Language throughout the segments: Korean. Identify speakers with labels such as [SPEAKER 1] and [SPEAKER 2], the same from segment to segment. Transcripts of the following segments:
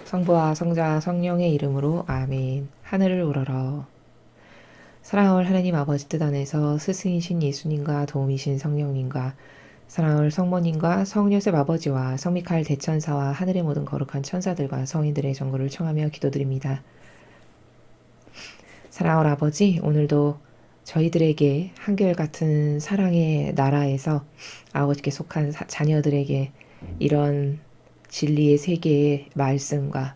[SPEAKER 1] 성부와 성자와 성령의 이름으로 아멘. 하늘을 우러러. 사랑할 하나님 아버지 뜻 안에서 스승이신 예수님과 도움이신 성령님과 사랑할 성모님과 성요셉 아버지와 성미카엘 대천사와 하늘의 모든 거룩한 천사들과 성인들의 전거를 청하며 기도드립니다. 사랑할 아버지, 오늘도 저희들에게 한결같은 사랑의 나라에서 아버지께 속한 자녀들에게 이런 진리의 세계의 말씀과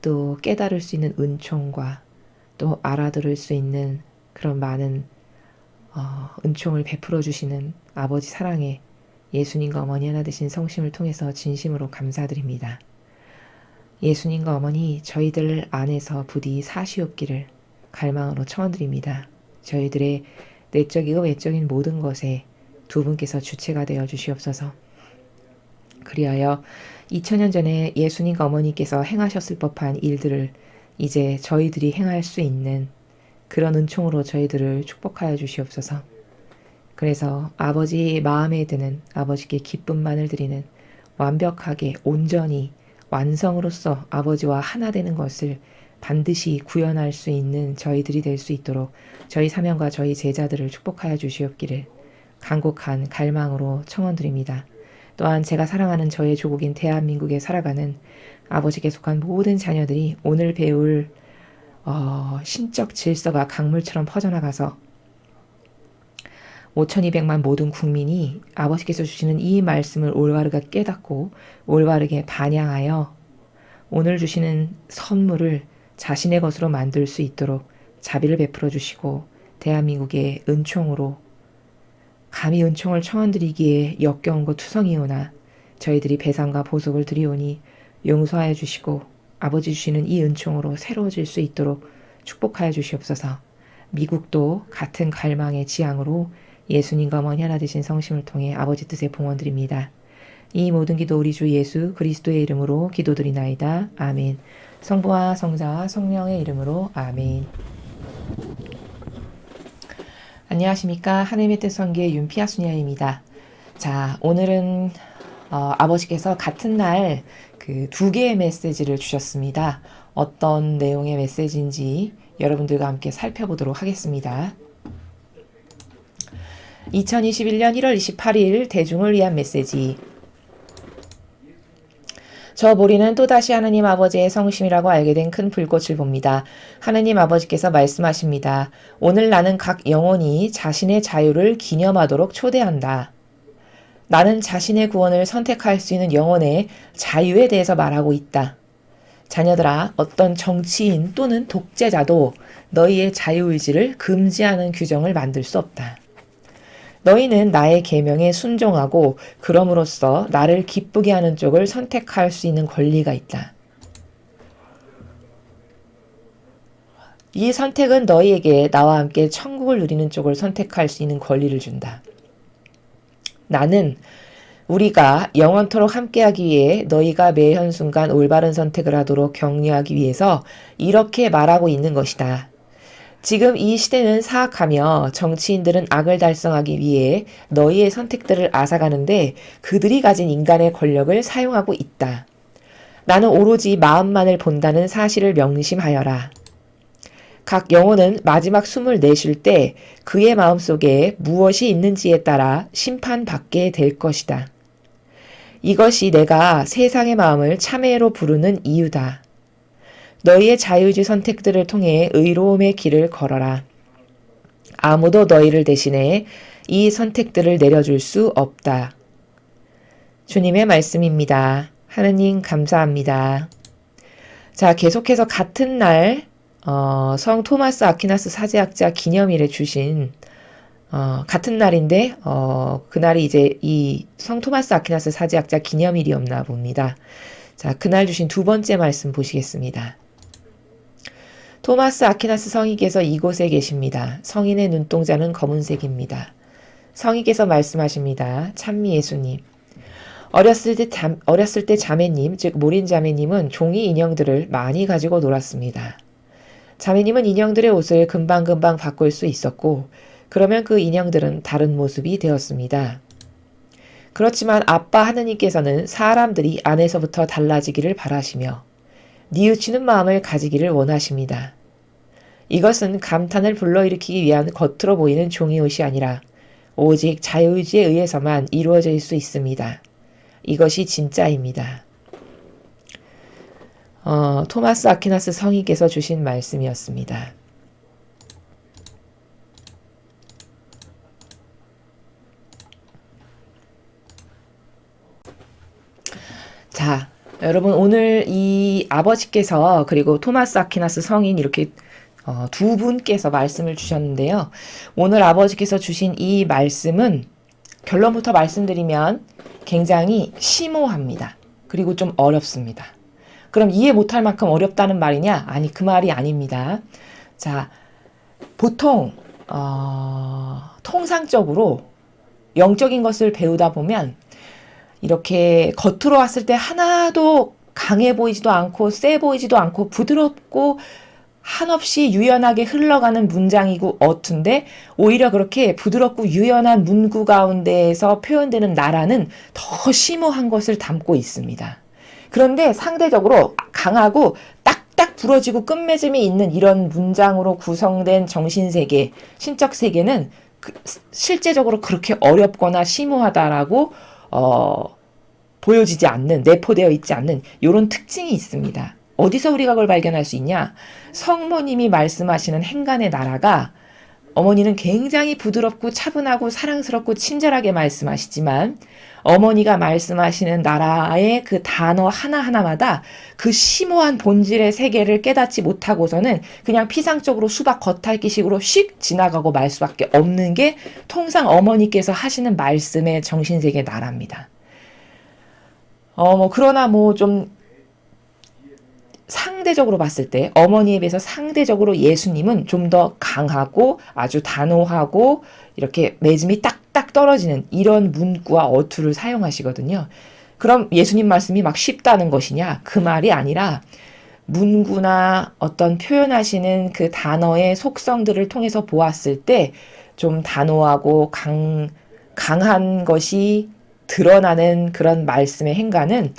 [SPEAKER 1] 또 깨달을 수 있는 은총과 또 알아들을 수 있는 그런 많은 은총을 베풀어 주시는 아버지 사랑에 예수님과 어머니 하나 되신 성심을 통해서 진심으로 감사드립니다. 예수님과 어머니 저희들 안에서 부디 사시옵기를 갈망으로 청원드립니다. 저희들의 내적이고 외적인 모든 것에 두 분께서 주체가 되어 주시옵소서. 그리하여 2000년 전에 예수님과 어머니께서 행하셨을 법한 일들을 이제 저희들이 행할 수 있는 그런 은총으로 저희들을 축복하여 주시옵소서. 그래서 아버지 마음에 드는 아버지께 기쁨만을 드리는 완벽하게 온전히 완성으로서 아버지와 하나 되는 것을 반드시 구현할 수 있는 저희들이 될 수 있도록 저희 사명과 저희 제자들을 축복하여 주시옵기를 간곡한 갈망으로 청원드립니다. 또한 제가 사랑하는 저의 조국인 대한민국에 살아가는 아버지께 속한 모든 자녀들이 오늘 배울 신적 질서가 강물처럼 퍼져나가서 5200만 모든 국민이 아버지께서 주시는 이 말씀을 올바르게 깨닫고 올바르게 반영하여 오늘 주시는 선물을 자신의 것으로 만들 수 있도록 자비를 베풀어 주시고 대한민국의 은총으로 감히 은총을 청원드리기에 역겨운 것 투성이오나 저희들이 배상과 보석을 드리오니 용서하여 주시고 아버지 주시는 이 은총으로 새로워질 수 있도록 축복하여 주시옵소서. 미국도 같은 갈망의 지향으로 예수님과 어머니 하나 되신 성심을 통해 아버지 뜻에 봉헌드립니다. 이 모든 기도 우리 주 예수 그리스도의 이름으로 기도드리나이다. 아멘. 성부와 성자와 성령의 이름으로 아멘. 안녕하십니까. 하나님의 뜻 선교의 윤피아수녀입니다. 자, 오늘은 아버지께서 같은 날 그 두 개의 메시지를 주셨습니다. 어떤 내용의 메시지인지 여러분들과 함께 살펴보도록 하겠습니다. 2021년 1월 28일 대중을 위한 메시지. 저 보리는 또다시 하느님 아버지의 성심이라고 알게 된 큰 불꽃을 봅니다. 하느님 아버지께서 말씀하십니다. 오늘 나는 각 영혼이 자신의 자유를 기념하도록 초대한다. 나는 자신의 구원을 선택할 수 있는 영혼의 자유에 대해서 말하고 있다. 자녀들아, 어떤 정치인 또는 독재자도 너희의 자유의지를 금지하는 규정을 만들 수 없다. 너희는 나의 계명에 순종하고 그럼으로써 나를 기쁘게 하는 쪽을 선택할 수 있는 권리가 있다. 이 선택은 너희에게 나와 함께 천국을 누리는 쪽을 선택할 수 있는 권리를 준다. 나는 우리가 영원토록 함께하기 위해 너희가 매 현순간 올바른 선택을 하도록 격려하기 위해서 이렇게 말하고 있는 것이다. 지금 이 시대는 사악하며 정치인들은 악을 달성하기 위해 너희의 선택들을 앗아가는데 그들이 가진 인간의 권력을 사용하고 있다. 나는 오로지 마음만을 본다는 사실을 명심하여라. 각 영혼은 마지막 숨을 내쉴 때 그의 마음속에 무엇이 있는지에 따라 심판받게 될 것이다. 이것이 내가 세상의 마음을 참회로 부르는 이유다. 너희의 자유주의 선택들을 통해 의로움의 길을 걸어라. 아무도 너희를 대신해 이 선택들을 내려줄 수 없다. 주님의 말씀입니다. 하느님 감사합니다. 자, 계속해서 같은 날 성 토마스 아퀴나스 사제학자 기념일에 주신 같은 날인데 그날이 이제 이 성 토마스 아퀴나스 사제학자 기념일이었나 봅니다. 자, 그날 주신 두 번째 말씀 보시겠습니다. 토마스 아퀴나스 성인께서 이곳에 계십니다. 성인의 눈동자는 검은색입니다. 성인께서 말씀하십니다. 찬미 예수님. 어렸을 때 자매님, 즉 모린 자매님은 종이 인형들을 많이 가지고 놀았습니다. 자매님은 인형들의 옷을 금방금방 바꿀 수 있었고 그러면 그 인형들은 다른 모습이 되었습니다. 그렇지만 아빠 하느님께서는 사람들이 안에서부터 달라지기를 바라시며 뉘우치는 마음을 가지기를 원하십니다. 이것은 감탄을 불러일으키기 위한 겉으로 보이는 종이옷이 아니라 오직 자유의지에 의해서만 이루어질 수 있습니다. 이것이 진짜입니다. 토마스 아퀴나스 성인께서 주신 말씀이었습니다. 자, 여러분 오늘 이 아버지께서 그리고 토마스 아퀴나스 성인 이렇게 두 분께서 말씀을 주셨는데요. 오늘 아버지께서 주신 이 말씀은 결론부터 말씀드리면 굉장히 심오합니다. 그리고 좀 어렵습니다. 그럼 이해 못할 만큼 어렵다는 말이냐? 아니, 그 말이 아닙니다. 자, 보통 통상적으로 영적인 것을 배우다 보면 이렇게 겉으로 왔을 때 하나도 강해 보이지도 않고 세 보이지도 않고 부드럽고 한없이 유연하게 흘러가는 문장이고 어투인데 오히려 그렇게 부드럽고 유연한 문구 가운데에서 표현되는 나라는 더 심오한 것을 담고 있습니다. 그런데 상대적으로 강하고 딱딱 부러지고 끝맺음이 있는 이런 문장으로 구성된 정신세계, 신적세계는 실제적으로 그렇게 어렵거나 심오하다라고 보여지지 않는, 내포되어 있지 않는 이런 특징이 있습니다. 어디서 우리가 그걸 발견할 수 있냐? 성모님이 말씀하시는 행간의 나라가 어머니는 굉장히 부드럽고 차분하고 사랑스럽고 친절하게 말씀하시지만 어머니가 말씀하시는 나라의 그 단어 하나하나마다 그 심오한 본질의 세계를 깨닫지 못하고서는 그냥 피상적으로 수박 겉핥기식으로 씩 지나가고 말 수밖에 없는 게 통상 어머니께서 하시는 말씀의 정신세계 나라입니다. 그러나 좀 상대적으로 봤을 때 어머니에 비해서 상대적으로 예수님은 좀 더 강하고 아주 단호하고 이렇게 매짐이 딱딱 떨어지는 이런 문구와 어투를 사용하시거든요. 그럼 예수님 말씀이 막 쉽다는 것이냐? 그 말이 아니라 문구나 어떤 표현하시는 그 단어의 속성들을 통해서 보았을 때 좀 단호하고 강한 것이 드러나는 그런 말씀의 행간은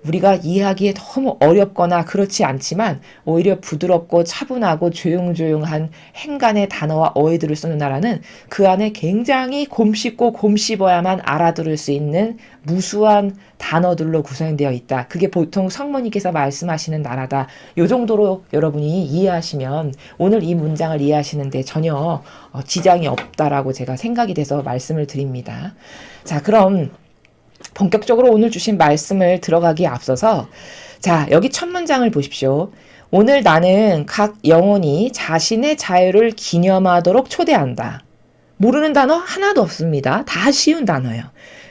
[SPEAKER 1] 우리가 이해하기에 너무 어렵거나 그렇지 않지만 오히려 부드럽고 차분하고 조용조용한 행간의 단어와 어휘들을 쓰는 나라는 그 안에 굉장히 곰씹고 곰씹어야만 알아들을 수 있는 무수한 단어들로 구성되어 있다. 그게 보통 성모님께서 말씀하시는 나라다. 이 정도로 여러분이 이해하시면 오늘 이 문장을 이해하시는데 전혀 지장이 없다라고 제가 생각이 돼서 말씀을 드립니다. 자, 그럼 본격적으로 오늘 주신 말씀을 들어가기에 앞서서 자, 여기 첫 문장을 보십시오. 오늘 나는 각 영혼이 자신의 자유를 기념하도록 초대한다. 모르는 단어 하나도 없습니다. 다 쉬운 단어예요.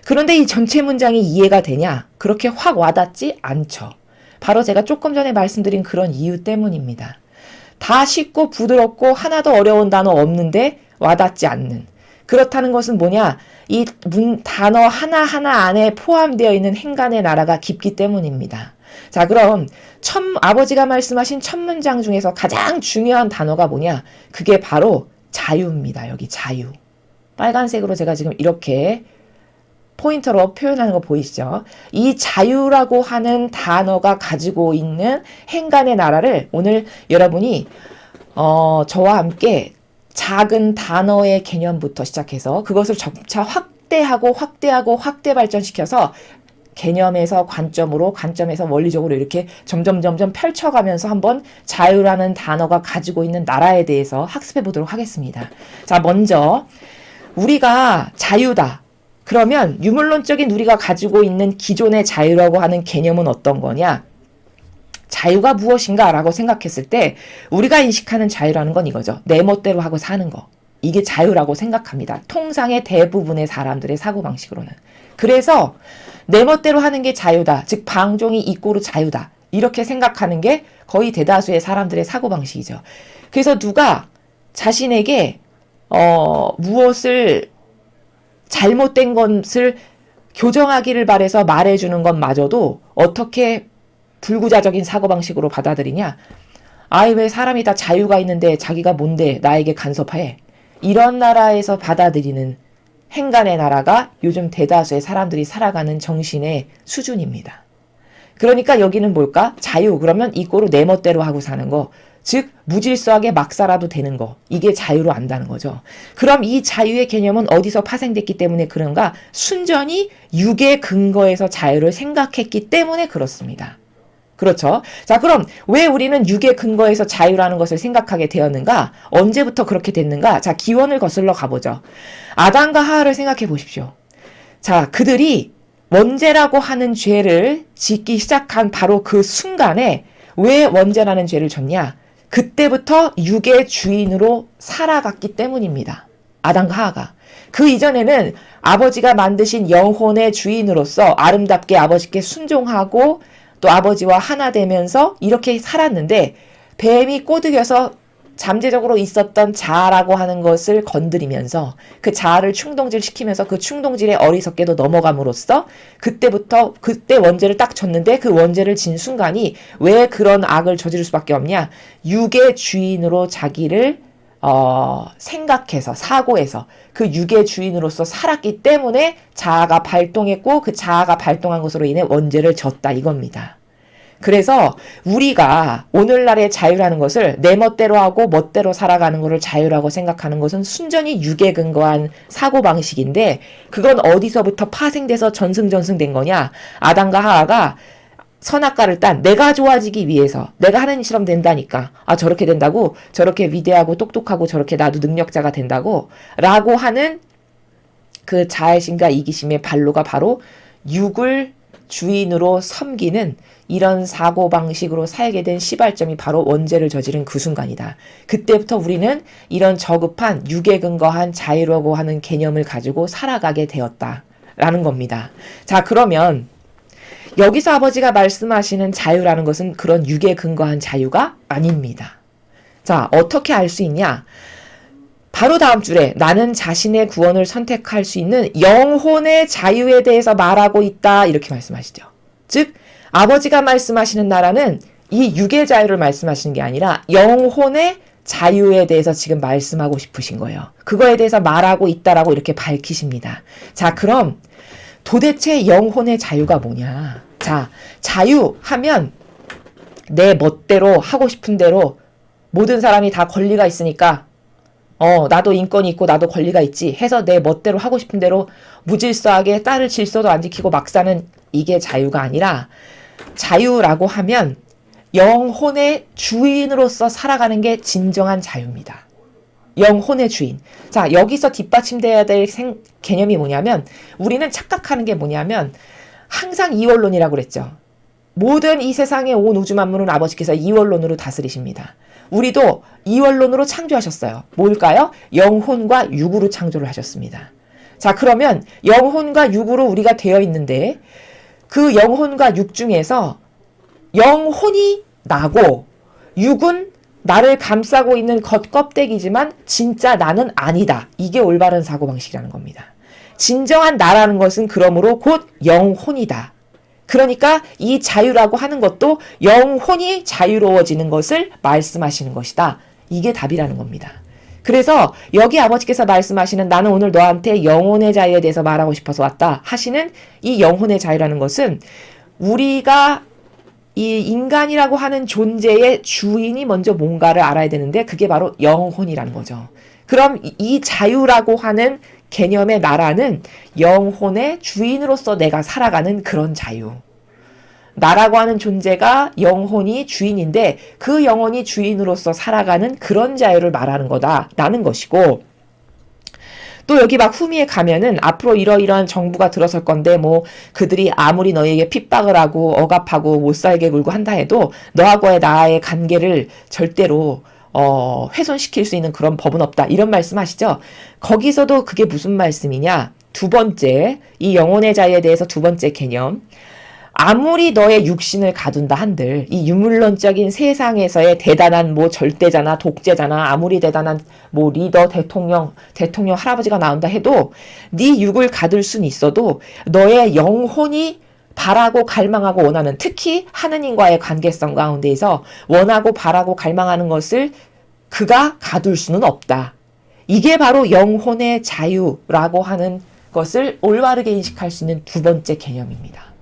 [SPEAKER 1] 그런데 이 전체 문장이 이해가 되냐? 그렇게 확 와닿지 않죠. 바로 제가 조금 전에 말씀드린 그런 이유 때문입니다. 다 쉽고 부드럽고 하나도 어려운 단어 없는데 와닿지 않는. 그렇다는 것은 뭐냐? 이 단어 하나하나 안에 포함되어 있는 행간의 나라가 깊기 때문입니다. 자, 그럼 아버지가 말씀하신 첫 문장 중에서 가장 중요한 단어가 뭐냐? 그게 바로 자유입니다. 여기 자유. 빨간색으로 제가 지금 이렇게 포인터로 표현하는 거 보이시죠? 이 자유라고 하는 단어가 가지고 있는 행간의 나라를 오늘 여러분이 저와 함께 작은 단어의 개념부터 시작해서 그것을 점차 확대 발전시켜서 개념에서 관점에서 원리적으로 이렇게 점점 펼쳐가면서 한번 자유라는 단어가 가지고 있는 나라에 대해서 학습해 보도록 하겠습니다. 자, 먼저 우리가 자유다. 그러면 유물론적인 우리가 가지고 있는 기존의 자유라고 하는 개념은 어떤 거냐? 자유가 무엇인가 라고 생각했을 때 우리가 인식하는 자유라는 건 이거죠. 내 멋대로 하고 사는 거. 이게 자유라고 생각합니다. 통상의 대부분의 사람들의 사고방식으로는. 그래서 내 멋대로 하는 게 자유다. 즉 방종이 이꼬르 자유다. 이렇게 생각하는 게 거의 대다수의 사람들의 사고방식이죠. 그래서 누가 자신에게 무엇을 잘못된 것을 교정하기를 바래서 말해주는 것마저도 어떻게 불구자적인 사고방식으로 받아들이냐? 아이, 왜 사람이 다 자유가 있는데 자기가 뭔데 나에게 간섭해? 이런 나라에서 받아들이는 행간의 나라가 요즘 대다수의 사람들이 살아가는 정신의 수준입니다. 그러니까 여기는 뭘까? 자유. 그러면 이거로 내 멋대로 하고 사는 거. 즉 무질서하게 막 살아도 되는 거. 이게 자유로 안다는 거죠. 그럼 이 자유의 개념은 어디서 파생됐기 때문에 그런가? 순전히 육의 근거에서 자유를 생각했기 때문에 그렇습니다. 그렇죠. 자, 그럼 왜 우리는 육의 근거에서 자유라는 것을 생각하게 되었는가? 언제부터 그렇게 됐는가? 자, 기원을 거슬러 가보죠. 아담과 하와를 생각해 보십시오. 자, 그들이 원죄라고 하는 죄를 짓기 시작한 바로 그 순간에 왜 원죄라는 죄를 졌냐? 그때부터 육의 주인으로 살아갔기 때문입니다. 아담과 하와가. 그 이전에는 아버지가 만드신 영혼의 주인으로서 아름답게 아버지께 순종하고 또 아버지와 하나 되면서 이렇게 살았는데 뱀이 꼬드겨서 잠재적으로 있었던 자아라고 하는 것을 건드리면서 그 자아를 충동질시키면서 그 충동질에 어리석게도 넘어감으로써 그때부터 그때 원죄를 딱 졌는데 그 원죄를 진 순간이 왜 그런 악을 저지를 수밖에 없냐? 육의 주인으로 자기를 생각해서 사고해서 그 육의 주인으로서 살았기 때문에 자아가 발동했고 그 자아가 발동한 것으로 인해 원죄를 졌다 이겁니다. 그래서 우리가 오늘날의 자유라는 것을 내 멋대로 하고 멋대로 살아가는 것을 자유라고 생각하는 것은 순전히 육에 근거한 사고방식인데 그건 어디서부터 파생돼서 전승전승된 거냐? 아담과 하와가 선악과를 딴 내가 좋아지기 위해서 내가 하나님처럼 된다니까 저렇게 된다고 저렇게 위대하고 똑똑하고 저렇게 나도 능력자가 된다고 라고 하는 그 자애심과 이기심의 발로가 바로 육을 주인으로 섬기는 이런 사고방식으로 살게 된 시발점이 바로 원죄를 저지른 그 순간이다. 그때부터 우리는 이런 저급한 육에 근거한 자유라고 하는 개념을 가지고 살아가게 되었다라는 겁니다. 자, 그러면 여기서 아버지가 말씀하시는 자유라는 것은 그런 육에 근거한 자유가 아닙니다. 자, 어떻게 알 수 있냐? 바로 다음 줄에 나는 자신의 구원을 선택할 수 있는 영혼의 자유에 대해서 말하고 있다 이렇게 말씀하시죠. 즉 아버지가 말씀하시는 나라는 이 육의 자유를 말씀하시는 게 아니라 영혼의 자유에 대해서 지금 말씀하고 싶으신 거예요. 그거에 대해서 말하고 있다라고 이렇게 밝히십니다. 자, 그럼 도대체 영혼의 자유가 뭐냐? 자, 자유하면 내 멋대로 하고 싶은 대로 모든 사람이 다 권리가 있으니까 나도 인권이 있고 나도 권리가 있지 해서 내 멋대로 하고 싶은 대로 무질서하게 딸을 질서도 안 지키고 막 사는 이게 자유가 아니라 자유라고 하면 영혼의 주인으로서 살아가는 게 진정한 자유입니다. 영혼의 주인. 자, 여기서 뒷받침돼야 될 개념이 뭐냐면 우리는 착각하는 게 뭐냐면 항상 이원론이라고 그랬죠. 모든 이 세상의 온 우주 만물은 아버지께서 이원론으로 다스리십니다. 우리도 이원론으로 창조하셨어요. 뭘까요? 영혼과 육으로 창조를 하셨습니다. 자, 그러면 영혼과 육으로 우리가 되어 있는데 그 영혼과 육 중에서 영혼이 나고 육은 나를 감싸고 있는 겉껍데기지만 진짜 나는 아니다. 이게 올바른 사고방식이라는 겁니다. 진정한 나라는 것은 그러므로 곧 영혼이다. 그러니까 이 자유라고 하는 것도 영혼이 자유로워지는 것을 말씀하시는 것이다. 이게 답이라는 겁니다. 그래서 여기 아버지께서 말씀하시는 나는 오늘 너한테 영혼의 자유에 대해서 말하고 싶어서 왔다 하시는 이 영혼의 자유라는 것은 우리가 이 인간이라고 하는 존재의 주인이 먼저 뭔가를 알아야 되는데 그게 바로 영혼이라는 거죠. 그럼 이 자유라고 하는 개념의 나라는 영혼의 주인으로서 내가 살아가는 그런 자유. 나라고 하는 존재가 영혼이 주인인데 그 영혼이 주인으로서 살아가는 그런 자유를 말하는 거다라는 것이고 또 여기 막 후미에 가면은 앞으로 이러이러한 정부가 들어설 건데 뭐 그들이 아무리 너에게 핍박을 하고 억압하고 못 살게 굴고 한다 해도 너하고의 나의 관계를 절대로 훼손시킬 수 있는 그런 법은 없다. 이런 말씀 하시죠? 거기서도 그게 무슨 말씀이냐? 두 번째, 이 영혼의 자유에 대해서 두 번째 개념. 아무리 너의 육신을 가둔다 한들 이 유물론적인 세상에서의 대단한 뭐 절대자나 독재자나 아무리 대단한 뭐 리더 대통령 할아버지가 나온다 해도 네 육을 가둘 순 있어도 너의 영혼이 바라고 갈망하고 원하는 특히 하느님과의 관계성 가운데에서 원하고 바라고 갈망하는 것을 그가 가둘 수는 없다. 이게 바로 영혼의 자유라고 하는 것을 올바르게 인식할 수 있는 두 번째 개념입니다.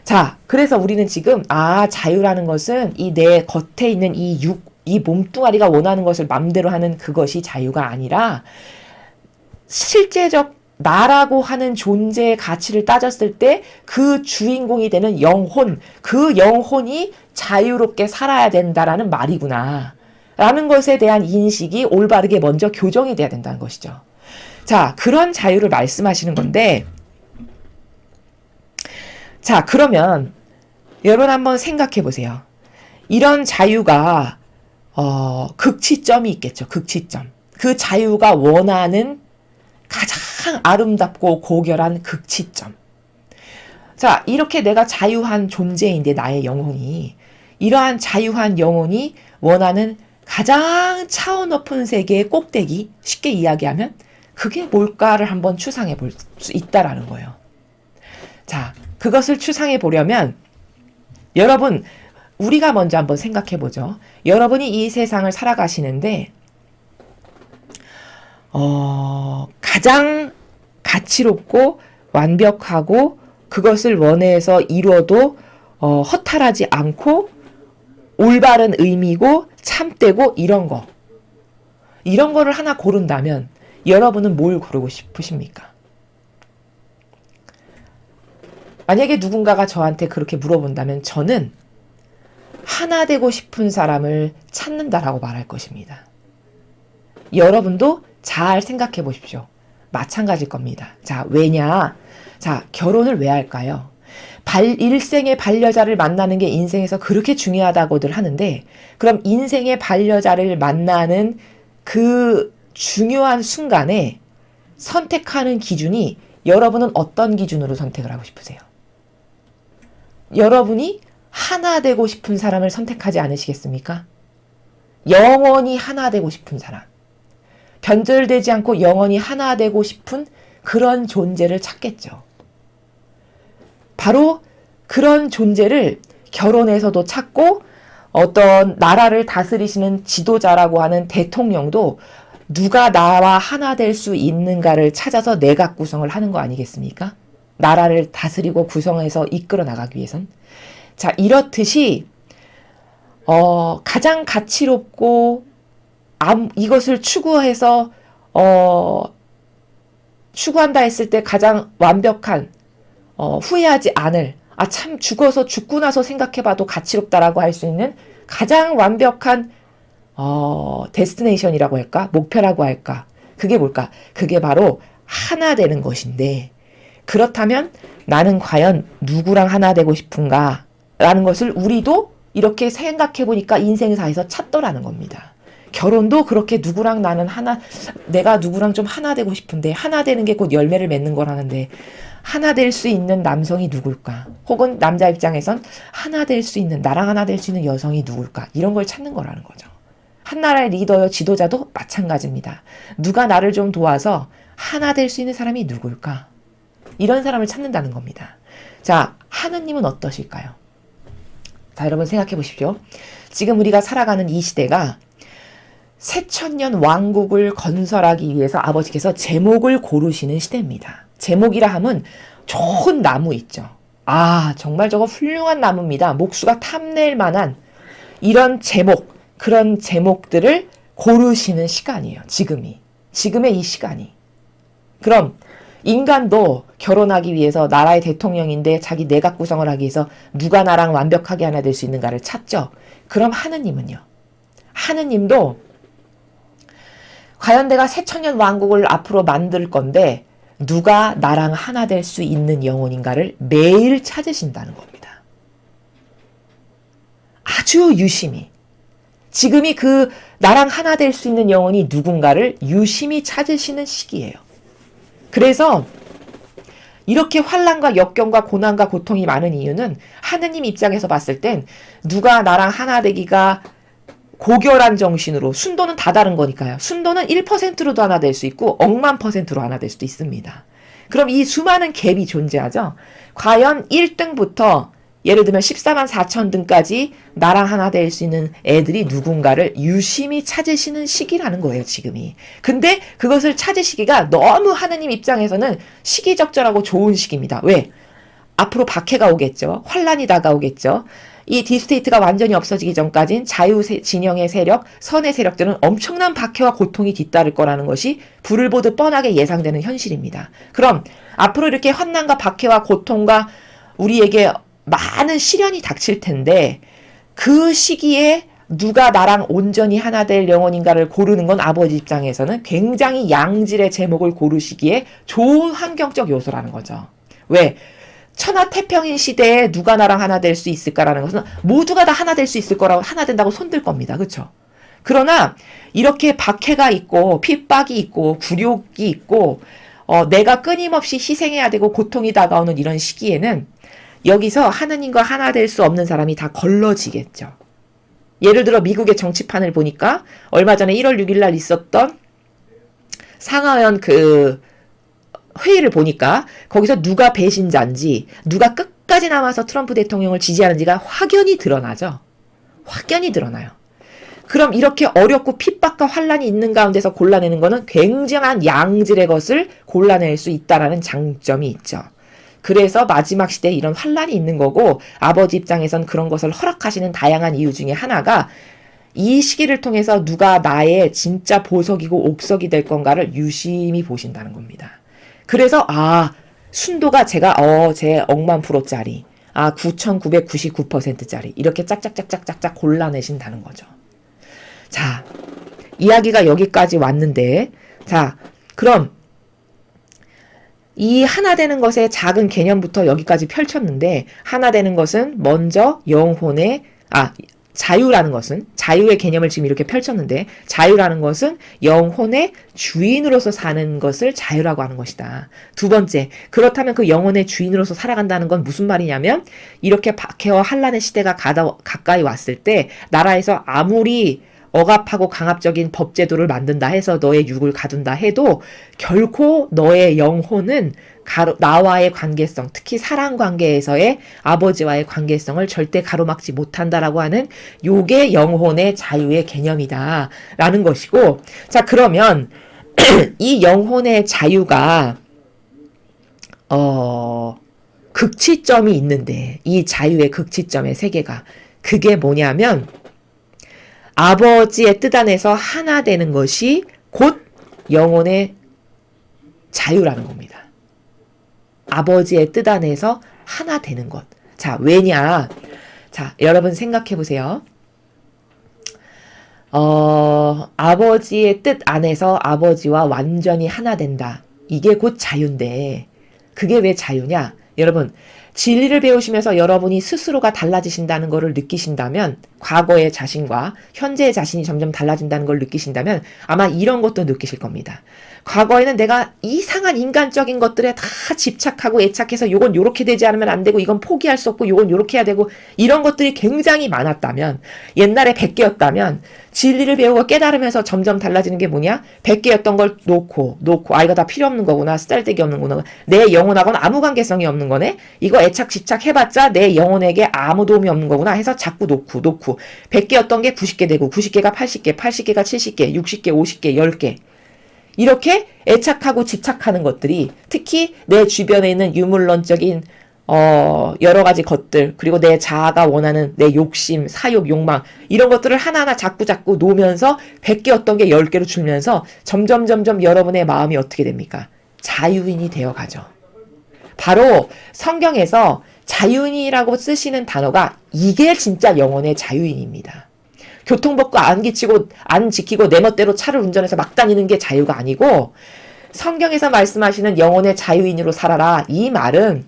[SPEAKER 1] 자, 그래서 우리는 지금 자유라는 것은 이 내 겉에 있는 이 몸뚱아리가 원하는 것을 맘대로 하는 그것이 자유가 아니라 실제적 나라고 하는 존재의 가치를 따졌을 때 그 주인공이 되는 영혼, 그 영혼이 자유롭게 살아야 된다라는 말이구나 라는 것에 대한 인식이 올바르게 먼저 교정이 돼야 된다는 것이죠. 자, 그런 자유를 말씀하시는 건데, 자, 그러면 여러분 한번 생각해 보세요. 이런 자유가 극치점이 있겠죠. 극치점. 그 자유가 원하는 가장 아름답고 고결한 극치점. 자, 이렇게 내가 자유한 존재인데 나의 영혼이, 이러한 자유한 영혼이 원하는 가장 차원 높은 세계의 꼭대기, 쉽게 이야기하면 그게 뭘까를 한번 추상해 볼 수 있다라는 거예요. 자, 그것을 추상해 보려면 여러분, 우리가 먼저 한번 생각해 보죠. 여러분이 이 세상을 살아가시는데 가장 가치롭고 완벽하고 그것을 원해서 이루어도 허탈하지 않고 올바른 의미고 참되고 이런 거를 하나 고른다면 여러분은 뭘 고르고 싶으십니까? 만약에 누군가가 저한테 그렇게 물어본다면 저는 하나 되고 싶은 사람을 찾는다라고 말할 것입니다. 여러분도 잘 생각해 보십시오. 마찬가지일 겁니다. 자, 왜냐? 자, 결혼을 왜 할까요? 일생의 반려자를 만나는 게 인생에서 그렇게 중요하다고들 하는데, 그럼 인생의 반려자를 만나는 그 중요한 순간에 선택하는 기준이 여러분은 어떤 기준으로 선택을 하고 싶으세요? 여러분이 하나 되고 싶은 사람을 선택하지 않으시겠습니까? 영원히 하나 되고 싶은 사람. 변절되지 않고 영원히 하나 되고 싶은 그런 존재를 찾겠죠. 바로 그런 존재를 결혼에서도 찾고 어떤 나라를 다스리시는 지도자라고 하는 대통령도 누가 나와 하나 될 수 있는가를 찾아서 내각 구성을 하는 거 아니겠습니까? 나라를 다스리고 구성해서 이끌어 나가기 위해선. 자, 이렇듯이 가장 가치롭고 이것을 추구해서 추구한다 했을 때 가장 완벽한 후회하지 않을 참 죽고 나서 생각해봐도 가치롭다라고 할 수 있는 가장 완벽한 데스티네이션이라고 할까? 목표라고 할까? 그게 뭘까? 그게 바로 하나 되는 것인데, 그렇다면 나는 과연 누구랑 하나 되고 싶은가? 라는 것을 우리도 이렇게 생각해보니까 인생사에서 찾더라는 겁니다. 결혼도 그렇게 누구랑 나는 내가 누구랑 좀 하나 되고 싶은데, 하나 되는 게 곧 열매를 맺는 거라는데, 하나 될 수 있는 남성이 누굴까? 혹은 남자 입장에선 하나 될 수 있는, 나랑 하나 될 수 있는 여성이 누굴까? 이런 걸 찾는 거라는 거죠. 한 나라의 리더요, 지도자도 마찬가지입니다. 누가 나를 좀 도와서 하나 될 수 있는 사람이 누굴까? 이런 사람을 찾는다는 겁니다. 자, 하느님은 어떠실까요? 자, 여러분 생각해 보십시오. 지금 우리가 살아가는 이 시대가 새천년 왕국을 건설하기 위해서 아버지께서 제목을 고르시는 시대입니다. 제목이라 함은 좋은 나무 있죠. 정말 저거 훌륭한 나무입니다. 목수가 탐낼 만한 이런 제목, 그런 제목들을 고르시는 시간이에요. 지금의 이 시간이. 그럼 인간도 결혼하기 위해서 나라의 대통령인데 자기 내각 구성을 하기 위해서 누가 나랑 완벽하게 하나 될 수 있는가를 찾죠. 그럼 하느님은요? 하느님도 과연 내가 새천년 왕국을 앞으로 만들 건데 누가 나랑 하나 될 수 있는 영혼인가를 매일 찾으신다는 겁니다. 아주 유심히. 지금이 그 나랑 하나 될 수 있는 영혼이 누군가를 유심히 찾으시는 시기예요. 그래서 이렇게 환난과 역경과 고난과 고통이 많은 이유는 하느님 입장에서 봤을 땐 누가 나랑 하나 되기가 고결한 정신으로, 순도는 다 다른 거니까요. 순도는 1%로도 하나 될 수 있고 억만 %로 하나 될 수도 있습니다. 그럼 이 수많은 갭이 존재하죠. 과연 1등부터 예를 들면 14만 4천 등까지 나랑 하나 될 수 있는 애들이 누군가를 유심히 찾으시는 시기라는 거예요, 지금이. 근데 그것을 찾으시기가 너무 하느님 입장에서는 시기적절하고 좋은 시기입니다. 왜? 앞으로 박해가 오겠죠. 환란이 다가오겠죠. 이 딥스테이트가 완전히 없어지기 전까진 자유 진영의 세력, 선의 세력들은 엄청난 박해와 고통이 뒤따를 거라는 것이 불을 보듯 뻔하게 예상되는 현실입니다. 그럼 앞으로 이렇게 환난과 박해와 고통과 우리에게 많은 시련이 닥칠 텐데 그 시기에 누가 나랑 온전히 하나 될 영혼인가를 고르는 건 아버지 입장에서는 굉장히 양질의 제목을 고르시기에 좋은 환경적 요소라는 거죠. 왜? 천하태평인 시대에 누가 나랑 하나 될 수 있을까라는 것은 모두가 다 하나 될 수 있을 거라고 하나 된다고 손들 겁니다. 그렇죠? 그러나 이렇게 박해가 있고 핍박이 있고 굴욕이 있고 내가 끊임없이 희생해야 되고 고통이 다가오는 이런 시기에는 여기서 하느님과 하나 될 수 없는 사람이 다 걸러지겠죠. 예를 들어 미국의 정치판을 보니까 얼마 전에 1월 6일 날 있었던 상하원 그 회의를 보니까 거기서 누가 배신자인지 누가 끝까지 남아서 트럼프 대통령을 지지하는지가 확연히 드러나죠. 확연히 드러나요. 그럼 이렇게 어렵고 핍박과 환란이 있는 가운데서 골라내는 것은 굉장한 양질의 것을 골라낼 수 있다라는 장점이 있죠. 그래서 마지막 시대에 이런 환란이 있는 거고 아버지 입장에선 그런 것을 허락하시는 다양한 이유 중에 하나가 이 시기를 통해서 누가 나의 진짜 보석이고 옥석이 될 건가를 유심히 보신다는 겁니다. 그래서 순도가 제가 제 억만 프로짜리 9,999%짜리 이렇게 짝짝짝짝짝짝 골라내신다는 거죠. 자, 이야기가 여기까지 왔는데 자, 그럼 이 하나 되는 것의 작은 개념부터 여기까지 펼쳤는데 하나 되는 것은 먼저 영혼의 자유라는 것은 자유의 개념을 지금 이렇게 펼쳤는데 자유라는 것은 영혼의 주인으로서 사는 것을 자유라고 하는 것이다. 두 번째, 그렇다면 그 영혼의 주인으로서 살아간다는 건 무슨 말이냐면 이렇게 박해와 환란의 시대가 가까이 왔을 때 나라에서 아무리 억압하고 강압적인 법제도를 만든다 해서 너의 육을 가둔다 해도 결코 너의 영혼은 나와의 관계성, 특히 사랑 관계에서의 아버지와의 관계성을 절대 가로막지 못한다라고 하는 요게 영혼의 자유의 개념이다 라는 것이고, 자 그러면 이 영혼의 자유가 극치점이 있는데 이 자유의 극치점의 세계가 그게 뭐냐면 아버지의 뜻 안에서 하나 되는 것이 곧 영혼의 자유라는 겁니다. 아버지의 뜻 안에서 하나 되는 것. 자, 왜냐? 자, 여러분 생각해 보세요. 아버지의 뜻 안에서 아버지와 완전히 하나 된다. 이게 곧 자유인데, 그게 왜 자유냐? 여러분, 진리를 배우시면서 여러분이 스스로가 달라지신다는 것을 느끼신다면, 과거의 자신과 현재의 자신이 점점 달라진다는 걸 느끼신다면 아마 이런 것도 느끼실 겁니다. 과거에는 내가 이상한 인간적인 것들에 다 집착하고 애착해서 요건 요렇게 되지 않으면 안 되고 이건 포기할 수 없고 요건 요렇게 해야 되고 이런 것들이 굉장히 많았다면, 옛날에 100개였다면 진리를 배우고 깨달으면서 점점 달라지는 게 뭐냐? 100개였던 걸 놓고 이거 다 필요 없는 거구나, 쓰잘데기 없는 거구나, 내 영혼하고는 아무 관계성이 없는 거네, 이거 애착 집착 해봤자 내 영혼에게 아무 도움이 없는 거구나 해서 자꾸 놓고 100개였던 게 90개 되고 90개가 80개, 80개가 70개, 60개, 50개, 10개 이렇게 애착하고 집착하는 것들이 특히 내 주변에 있는 유물론적인 여러 가지 것들, 그리고 내 자아가 원하는 내 욕심, 사욕, 욕망 이런 것들을 하나하나 자꾸 놓으면서 100개였던 게 10개로 줄면서 점점 여러분의 마음이 어떻게 됩니까? 자유인이 되어가죠. 바로 성경에서 자유인이라고 쓰시는 단어가 이게 진짜 영혼의 자유인입니다. 교통법규 안 지키고 내 멋대로 차를 운전해서 막 다니는 게 자유가 아니고, 성경에서 말씀하시는 영혼의 자유인으로 살아라, 이 말은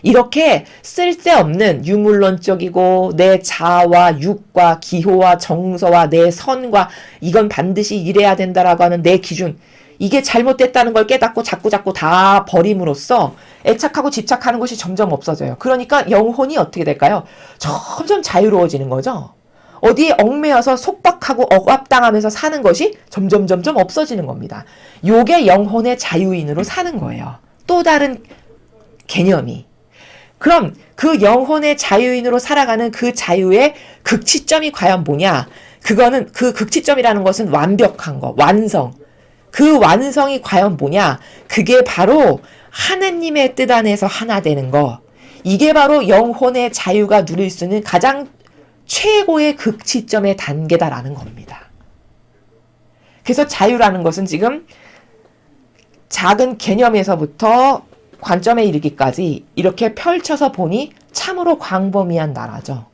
[SPEAKER 1] 이렇게 쓸데없는 유물론적이고 내 자아와 육과 기호와 정서와 내 선과 이건 반드시 이래야 된다라고 하는 내 기준, 이게 잘못됐다는 걸 깨닫고 자꾸 다 버림으로써 애착하고 집착하는 것이 점점 없어져요. 그러니까 영혼이 어떻게 될까요? 점점 자유로워지는 거죠. 어디에 얽매여서 속박하고 억압당하면서 사는 것이 점점 없어지는 겁니다. 요게 영혼의 자유인으로 사는 거예요. 또 다른 개념이. 그럼 그 영혼의 자유인으로 살아가는 그 자유의 극치점이 과연 뭐냐? 그거는 그 극치점이라는 것은 완벽한 거, 완성. 그 완성이 과연 뭐냐? 그게 바로 하느님의 뜻 안에서 하나 되는 거, 이게 바로 영혼의 자유가 누릴 수 있는 가장 최고의 극치점의 단계다라는 겁니다. 그래서 자유라는 것은 지금 작은 개념에서부터 관점에 이르기까지 이렇게 펼쳐서 보니 참으로 광범위한 나라죠.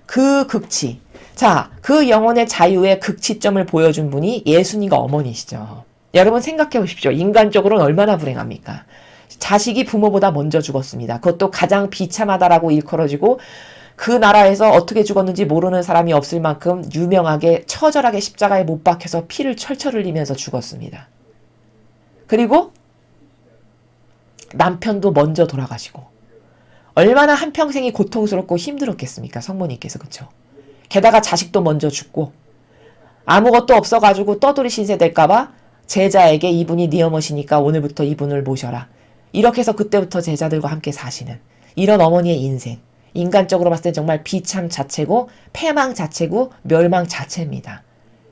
[SPEAKER 1] 그 극치. 자, 그 영혼의 자유의 극치점을 보여준 분이 예수님과 어머니시죠. 여러분 생각해 보십시오. 인간적으로는 얼마나 불행합니까? 자식이 부모보다 먼저 죽었습니다. 그것도 가장 비참하다라고 일컬어지고 그 나라에서 어떻게 죽었는지 모르는 사람이 없을 만큼 유명하게 처절하게 십자가에 못 박혀서 피를 철철 흘리면서 죽었습니다. 그리고 남편도 먼저 돌아가시고 얼마나 한평생이 고통스럽고 힘들었겠습니까? 성모님께서. 그쵸? 게다가 자식도 먼저 죽고 아무것도 없어가지고 떠돌이 신세 될까봐 제자에게 이분이 네 어머시니까 오늘부터 이분을 모셔라. 이렇게 해서 그때부터 제자들과 함께 사시는 이런 어머니의 인생. 인간적으로 봤을 때 정말 비참 자체고 패망 자체고 멸망 자체입니다.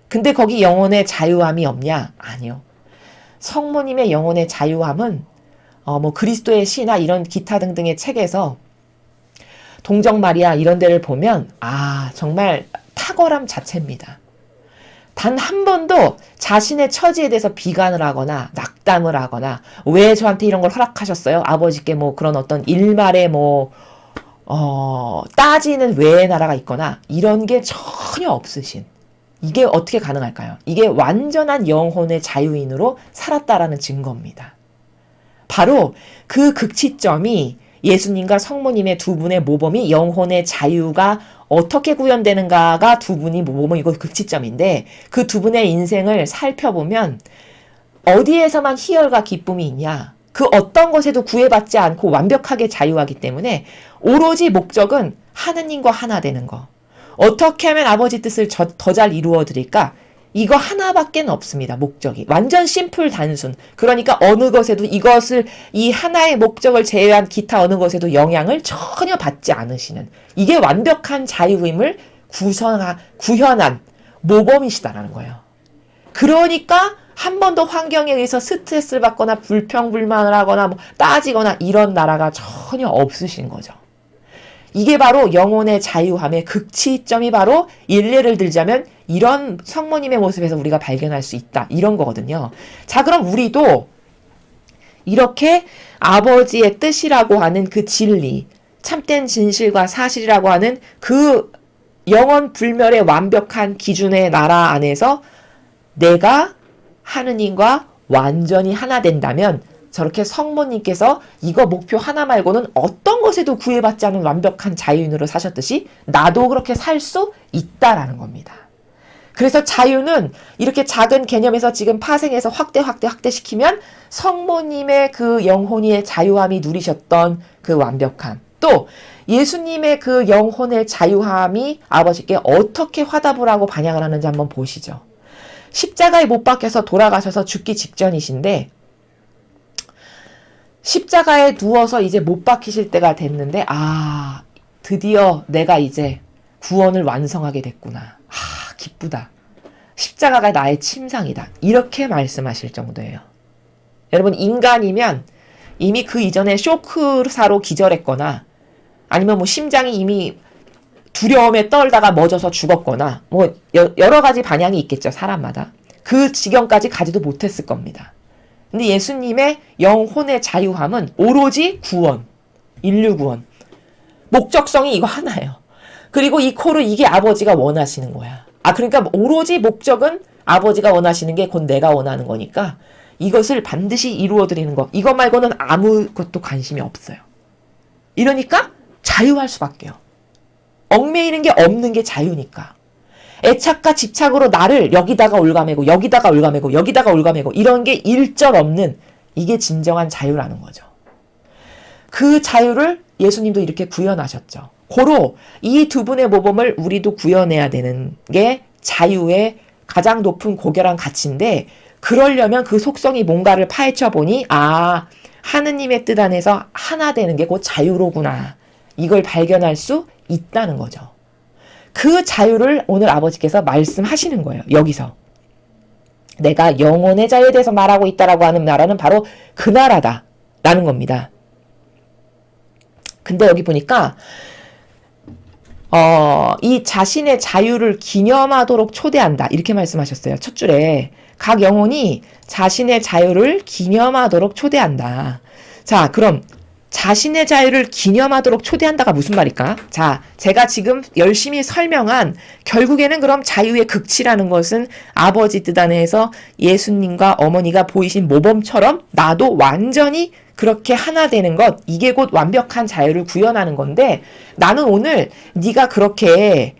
[SPEAKER 1] 근데 거기 영혼의 자유함이 없냐? 아니요. 성모님의 영혼의 자유함은 그리스도의 시나 이런 기타 등등의 책에서 동정 마리아 이런 데를 보면 정말 탁월함 자체입니다. 단 한 번도 자신의 처지에 대해서 비관을 하거나 낙담을 하거나 왜 저한테 이런 걸 허락하셨어요? 아버지께 그런 어떤 일말의 따지는 외의 나라가 있거나 이런 게 전혀 없으신. 이게 어떻게 가능할까요? 이게 완전한 영혼의 자유인으로 살았다라는 증거입니다. 바로 그 극치점이 예수님과 성모님의 두 분의 모범이 영혼의 자유가 어떻게 구현되는가가 두 분이 모범이고 극치점인데 그 두 분의 인생을 살펴보면 어디에서만 희열과 기쁨이 있냐? 그 어떤 것에도 구애받지 않고 완벽하게 자유하기 때문에 오로지 목적은 하느님과 하나 되는 거. 어떻게 하면 아버지 뜻을 더 잘 이루어 드릴까? 이거 하나밖에 없습니다. 목적이. 완전 심플 단순. 그러니까 어느 것에도 이 하나의 목적을 제외한 기타 어느 것에도 영향을 전혀 받지 않으시는 이게 완벽한 자유임을 구현한 모범이시다라는 거예요. 그러니까 한 번도 환경에 의해서 스트레스를 받거나 불평불만을 하거나 따지거나 이런 나라가 전혀 없으신 거죠. 이게 바로 영혼의 자유함의 극치점이 바로 일례를 들자면 이런 성모님의 모습에서 우리가 발견할 수 있다. 이런 거거든요. 자, 그럼 우리도 이렇게 아버지의 뜻이라고 하는 그 진리, 참된 진실과 사실이라고 하는 그 영원 불멸의 완벽한 기준의 나라 안에서 내가 하느님과 완전히 하나 된다면 저렇게 성모님께서 이거 목표 하나 말고는 어떤 것에도 구애받지 않은 완벽한 자유인으로 사셨듯이 나도 그렇게 살 수 있다라는 겁니다. 그래서 자유는 이렇게 작은 개념에서 지금 파생해서 확대시키면 성모님의 그 영혼의 자유함이 누리셨던 그 완벽함, 또 예수님의 그 영혼의 자유함이 아버지께 어떻게 화답을 하고 반향을 하는지 한번 보시죠. 십자가에 못 박혀서 돌아가셔서 죽기 직전이신데 십자가에 누워서 이제 못 박히실 때가 됐는데 드디어 내가 이제 구원을 완성하게 됐구나. 기쁘다. 십자가가 나의 침상이다. 이렇게 말씀하실 정도예요. 여러분 인간이면 이미 그 이전에 쇼크사로 기절했거나 아니면 심장이 이미 두려움에 떨다가 멎어서 죽었거나 여러 가지 반향이 있겠죠. 사람마다. 그 지경까지 가지도 못했을 겁니다. 근데 예수님의 영혼의 자유함은 오로지 구원, 인류 구원. 목적성이 이거 하나예요. 그리고 이게 아버지가 원하시는 거야. 그러니까 오로지 목적은 아버지가 원하시는 게 곧 내가 원하는 거니까 이것을 반드시 이루어 드리는 거. 이것 말고는 아무것도 관심이 없어요. 이러니까 자유할 수밖에요. 얽매이는 게 없는 게 자유니까. 애착과 집착으로 나를 여기다가 올가매고 이런 게 일절 없는 이게 진정한 자유라는 거죠. 그 자유를 예수님도 이렇게 구현하셨죠. 고로 이 두 분의 모범을 우리도 구현해야 되는 게 자유의 가장 높은 고결한 가치인데 그러려면 그 속성이 뭔가를 파헤쳐 보니 하느님의 뜻 안에서 하나 되는 게 곧 자유로구나. 이걸 발견할 수 있다는 거죠. 그 자유를 오늘 아버지께서 말씀하시는 거예요. 여기서. 내가 영혼의 자유에 대해서 말하고 있다라고 하는 나라는 바로 그 나라다. 라는 겁니다. 근데 여기 보니까 이 자신의 자유를 기념하도록 초대한다. 이렇게 말씀하셨어요. 첫 줄에 각 영혼이 자신의 자유를 기념하도록 초대한다. 자, 그럼 자신의 자유를 기념하도록 초대한다가 무슨 말일까? 자, 제가 지금 열심히 설명한 결국에는 그럼 자유의 극치라는 것은 아버지 뜻 안에서 예수님과 어머니가 보이신 모범처럼 나도 완전히 그렇게 하나 되는 것, 이게 곧 완벽한 자유를 구현하는 건데, 나는 오늘 네가 그렇게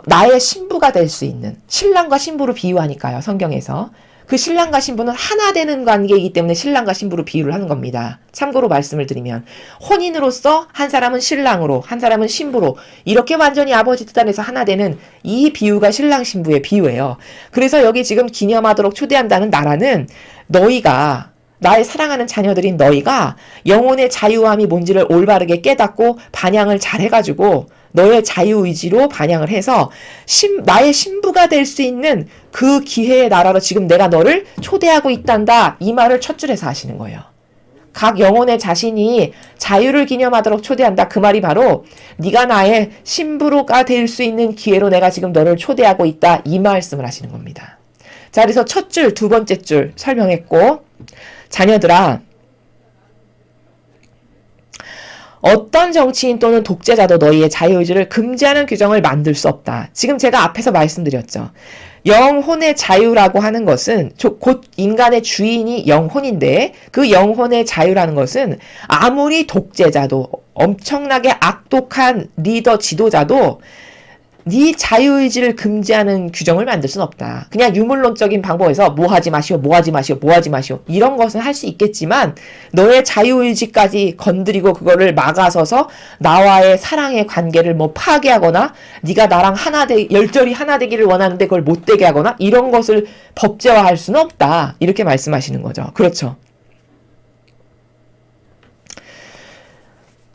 [SPEAKER 1] 나의 신부가 될 수 있는, 신랑과 신부로 비유하니까요, 성경에서. 그 신랑과 신부는 하나 되는 관계이기 때문에 신랑과 신부로 비유를 하는 겁니다. 참고로 말씀을 드리면 혼인으로서 한 사람은 신랑으로, 한 사람은 신부로 이렇게 완전히 아버지 뜻 안에서 하나 되는 이 비유가 신랑 신부의 비유예요. 그래서 여기 지금 기념하도록 초대한다는 나라는 너희가, 나의 사랑하는 자녀들인 너희가 영혼의 자유함이 뭔지를 올바르게 깨닫고 반향을 잘 해가지고 너의 자유의지로 반향을 해서 나의 신부가 될 수 있는 그 기회의 나라로 지금 내가 너를 초대하고 있단다. 이 말을 첫 줄에서 하시는 거예요. 각 영혼의 자신이 자유를 기념하도록 초대한다. 그 말이 바로 네가 나의 신부가 될 수 있는 기회로 내가 지금 너를 초대하고 있다. 이 말씀을 하시는 겁니다. 자, 그래서 첫 줄, 두 번째 줄 설명했고, 자녀들아, 어떤 정치인 또는 독재자도 너희의 자유의지를 금지하는 규정을 만들 수 없다. 지금 제가 앞에서 말씀드렸죠. 영혼의 자유라고 하는 것은 곧 인간의 주인이 영혼인데, 그 영혼의 자유라는 것은 아무리 독재자도, 엄청나게 악독한 리더 지도자도 네 자유의지를 금지하는 규정을 만들 수는 없다. 그냥 유물론적인 방법에서 뭐 하지 마시오, 뭐 하지 마시오, 뭐 하지 마시오, 이런 것은 할 수 있겠지만 너의 자유의지까지 건드리고 그거를 막아서서 나와의 사랑의 관계를 뭐 파괴하거나 네가 나랑 열절이 하나 되기를 원하는데 그걸 못 되게 하거나 이런 것을 법제화할 수는 없다. 이렇게 말씀하시는 거죠. 그렇죠.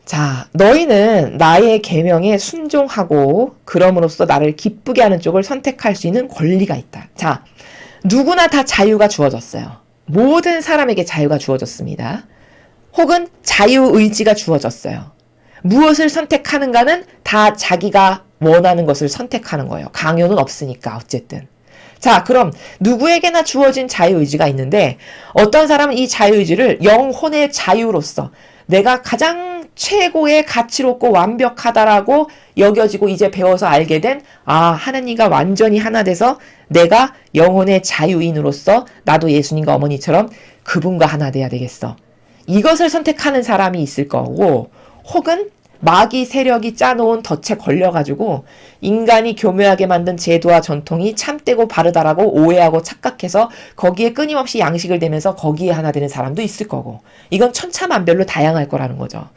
[SPEAKER 1] 자, 너희는 나의 계명에 순종하고 그럼으로써 나를 기쁘게 하는 쪽을 선택할 수 있는 권리가 있다. 자, 누구나 다 자유가 주어졌어요. 모든 사람에게 자유가 주어졌습니다. 혹은 자유의지가 주어졌어요. 무엇을 선택하는가는 다 자기가 원하는 것을 선택하는 거예요. 강요는 없으니까 어쨌든. 자, 그럼 누구에게나 주어진 자유의지가 있는데 어떤 사람은 이 자유의지를 영혼의 자유로서 내가 가장 최고의 가치롭고 완벽하다라고 여겨지고 이제 배워서 알게 된, 하느님과 완전히 하나 돼서 내가 영혼의 자유인으로서 나도 예수님과 어머니처럼 그분과 하나 돼야 되겠어. 이것을 선택하는 사람이 있을 거고, 혹은 마귀 세력이 짜놓은 덫에 걸려가지고 인간이 교묘하게 만든 제도와 전통이 참되고 바르다라고 오해하고 착각해서 거기에 끊임없이 양식을 대면서 거기에 하나 되는 사람도 있을 거고, 이건 천차만별로 다양할 거라는 거죠.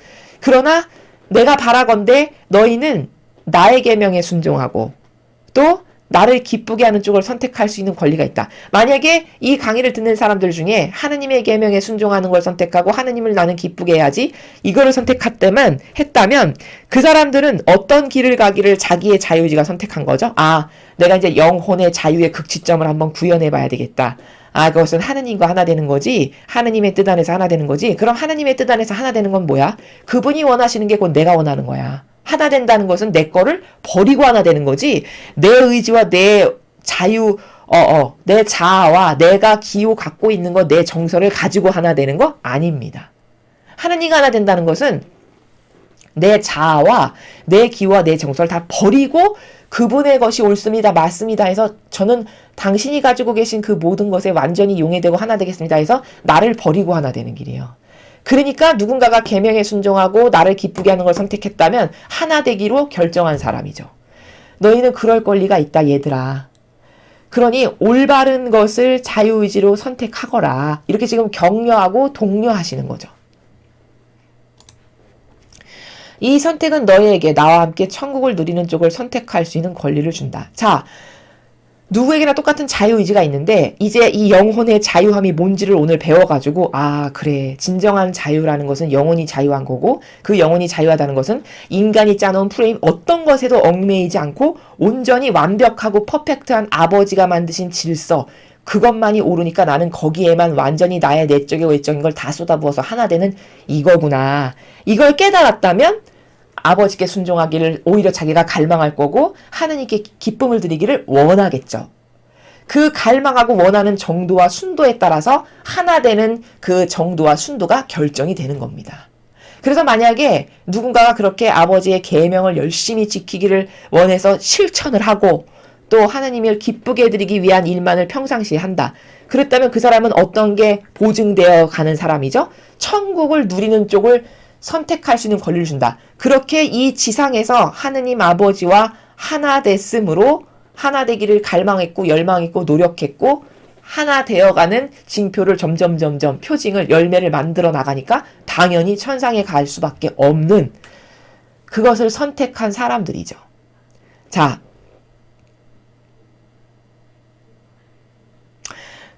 [SPEAKER 1] 그러나 내가 바라건대 너희는 나의 계명에 순종하고 또 나를 기쁘게 하는 쪽을 선택할 수 있는 권리가 있다. 만약에 이 강의를 듣는 사람들 중에 하느님의 계명에 순종하는 걸 선택하고 하느님을 나는 기쁘게 해야지 이거를 선택했다면 그 사람들은 어떤 길을 가기를 자기의 자유의지가 선택한 거죠. 내가 이제 영혼의 자유의 극치점을 한번 구현해 봐야 되겠다. 그것은 하느님과 하나 되는 거지, 하느님의 뜻 안에서 하나 되는 거지. 그럼 하느님의 뜻 안에서 하나 되는 건 뭐야? 그분이 원하시는 게 곧 내가 원하는 거야. 하나 된다는 것은 내 거를 버리고 하나 되는 거지, 내 의지와 내 자유, 내 자아와 내가 기호 갖고 있는 것, 내 정서를 가지고 하나 되는 거 아닙니다. 하느님과 하나 된다는 것은 내 자아와 내 기호와 내 정서를 다 버리고 그분의 것이 옳습니다, 맞습니다 해서 저는 당신이 가지고 계신 그 모든 것에 완전히 용해되고 하나 되겠습니다 해서 나를 버리고 하나 되는 길이에요. 그러니까 누군가가 계명에 순종하고 나를 기쁘게 하는 걸 선택했다면 하나 되기로 결정한 사람이죠. 너희는 그럴 권리가 있다, 얘들아. 그러니 올바른 것을 자유의지로 선택하거라. 이렇게 지금 격려하고 독려하시는 거죠. 이 선택은 너희에게 나와 함께 천국을 누리는 쪽을 선택할 수 있는 권리를 준다. 자, 누구에게나 똑같은 자유의지가 있는데 이제 이 영혼의 자유함이 뭔지를 오늘 배워가지고 그래, 진정한 자유라는 것은 영혼이 자유한 거고, 그 영혼이 자유하다는 것은 인간이 짜놓은 프레임 어떤 것에도 얽매이지 않고 온전히 완벽하고 퍼펙트한 아버지가 만드신 질서, 그것만이 옳으니까 나는 거기에만 완전히 나의 내적이고 외적인 걸 다 쏟아부어서 하나 되는 이거구나. 이걸 깨달았다면 아버지께 순종하기를 오히려 자기가 갈망할 거고 하느님께 기쁨을 드리기를 원하겠죠. 그 갈망하고 원하는 정도와 순도에 따라서 하나 되는 그 정도와 순도가 결정이 되는 겁니다. 그래서 만약에 누군가가 그렇게 아버지의 계명을 열심히 지키기를 원해서 실천을 하고 또 하느님을 기쁘게 해드리기 위한 일만을 평상시에 한다. 그랬다면 그 사람은 어떤 게 보증되어 가는 사람이죠? 천국을 누리는 쪽을 선택할 수 있는 권리를 준다. 그렇게 이 지상에서 하느님 아버지와 하나 됐으므로 하나 되기를 갈망했고 열망했고 노력했고 하나 되어가는 징표를 점점 표징을 열매를 만들어 나가니까 당연히 천상에 갈 수밖에 없는 그것을 선택한 사람들이죠. 자,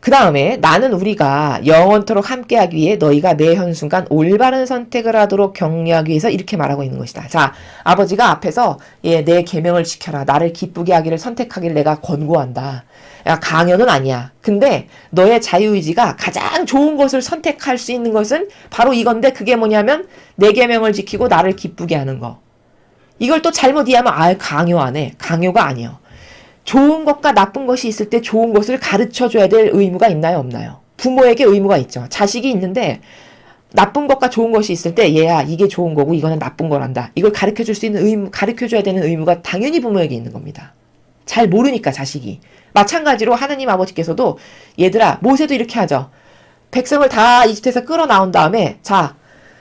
[SPEAKER 1] 그 다음에 나는 우리가 영원토록 함께하기 위해 너희가 매 현순간 올바른 선택을 하도록 격려하기 위해서 이렇게 말하고 있는 것이다. 자, 아버지가 앞에서 내 계명을 지켜라. 나를 기쁘게 하기를 선택하기를 내가 권고한다. 야, 강요는 아니야. 근데 너의 자유의지가 가장 좋은 것을 선택할 수 있는 것은 바로 이건데 그게 뭐냐면 내 계명을 지키고 나를 기쁘게 하는 거. 이걸 또 잘못 이해하면 강요 안 해. 강요가 아니에요. 좋은 것과 나쁜 것이 있을 때 좋은 것을 가르쳐줘야 될 의무가 있나요? 없나요? 부모에게 의무가 있죠. 자식이 있는데 나쁜 것과 좋은 것이 있을 때 얘야 이게 좋은 거고 이거는 나쁜 거란다. 이걸 가르쳐줄 수 있는 의무, 가르쳐줘야 되는 의무가 당연히 부모에게 있는 겁니다. 잘 모르니까 자식이. 마찬가지로 하느님 아버지께서도 얘들아 모세도 이렇게 하죠. 백성을 다 이집트에서 끌어 나온 다음에 자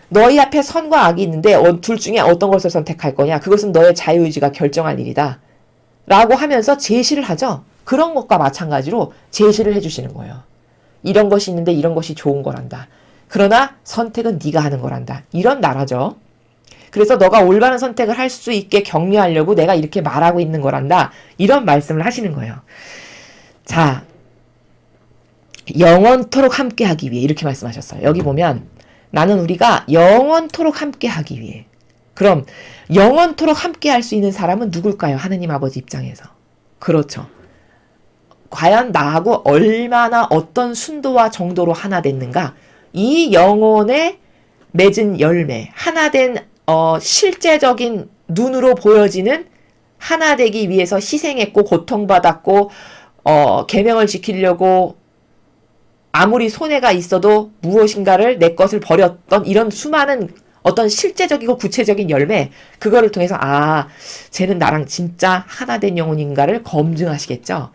[SPEAKER 1] 너희 앞에 선과 악이 있는데 둘 중에 어떤 것을 선택할 거냐. 그것은 너의 자유의지가 결정할 일이다. 라고 하면서 제시를 하죠. 그런 것과 마찬가지로 제시를 해주시는 거예요. 이런 것이 있는데 이런 것이 좋은 거란다. 그러나 선택은 네가 하는 거란다. 이런 나라죠. 그래서 너가 올바른 선택을 할 수 있게 격려하려고 내가 이렇게 말하고 있는 거란다. 이런 말씀을 하시는 거예요. 자, 영원토록 함께하기 위해 이렇게 말씀하셨어요. 여기 보면 나는 우리가 영원토록 함께하기 위해. 그럼 영원토록 함께 할 수 있는 사람은 누굴까요? 하느님 아버지 입장에서. 그렇죠. 과연 나하고 얼마나 어떤 순도와 정도로 하나 됐는가? 이 영혼에 맺은 열매, 하나 된 실제적인 눈으로 보여지는 하나 되기 위해서 희생했고 고통받았고 계명을 지키려고 아무리 손해가 있어도 무엇인가를 내 것을 버렸던 이런 수많은 어떤 실제적이고 구체적인 열매, 그거를 통해서 쟤는 나랑 진짜 하나 된 영혼인가를 검증하시겠죠.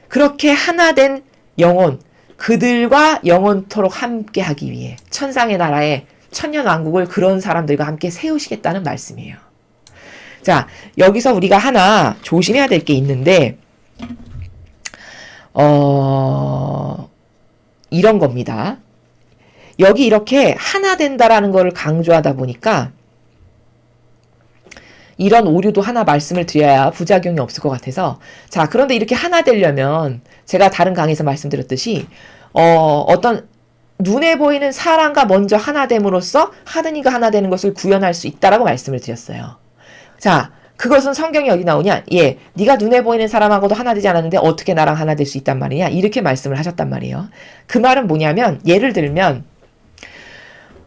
[SPEAKER 1] 그렇게 하나 된 영혼, 그들과 영원토록 함께 하기 위해 천상의 나라에 천년왕국을 그런 사람들과 함께 세우시겠다는 말씀이에요. 자, 여기서 우리가 하나 조심해야 될 게 있는데 이런 겁니다. 여기 이렇게 하나 된다라는 거를 강조하다 보니까 이런 오류도 하나 말씀을 드려야 부작용이 없을 것 같아서 자, 그런데 이렇게 하나 되려면 제가 다른 강의에서 말씀드렸듯이 어떤 눈에 보이는 사람과 먼저 하나 됨으로써 하느님과 하나 되는 것을 구현할 수 있다라고 말씀을 드렸어요. 자, 그것은 성경이 어디 나오냐? 네가 눈에 보이는 사람하고도 하나 되지 않았는데 어떻게 나랑 하나 될 수 있단 말이냐? 이렇게 말씀을 하셨단 말이에요. 그 말은 뭐냐면 예를 들면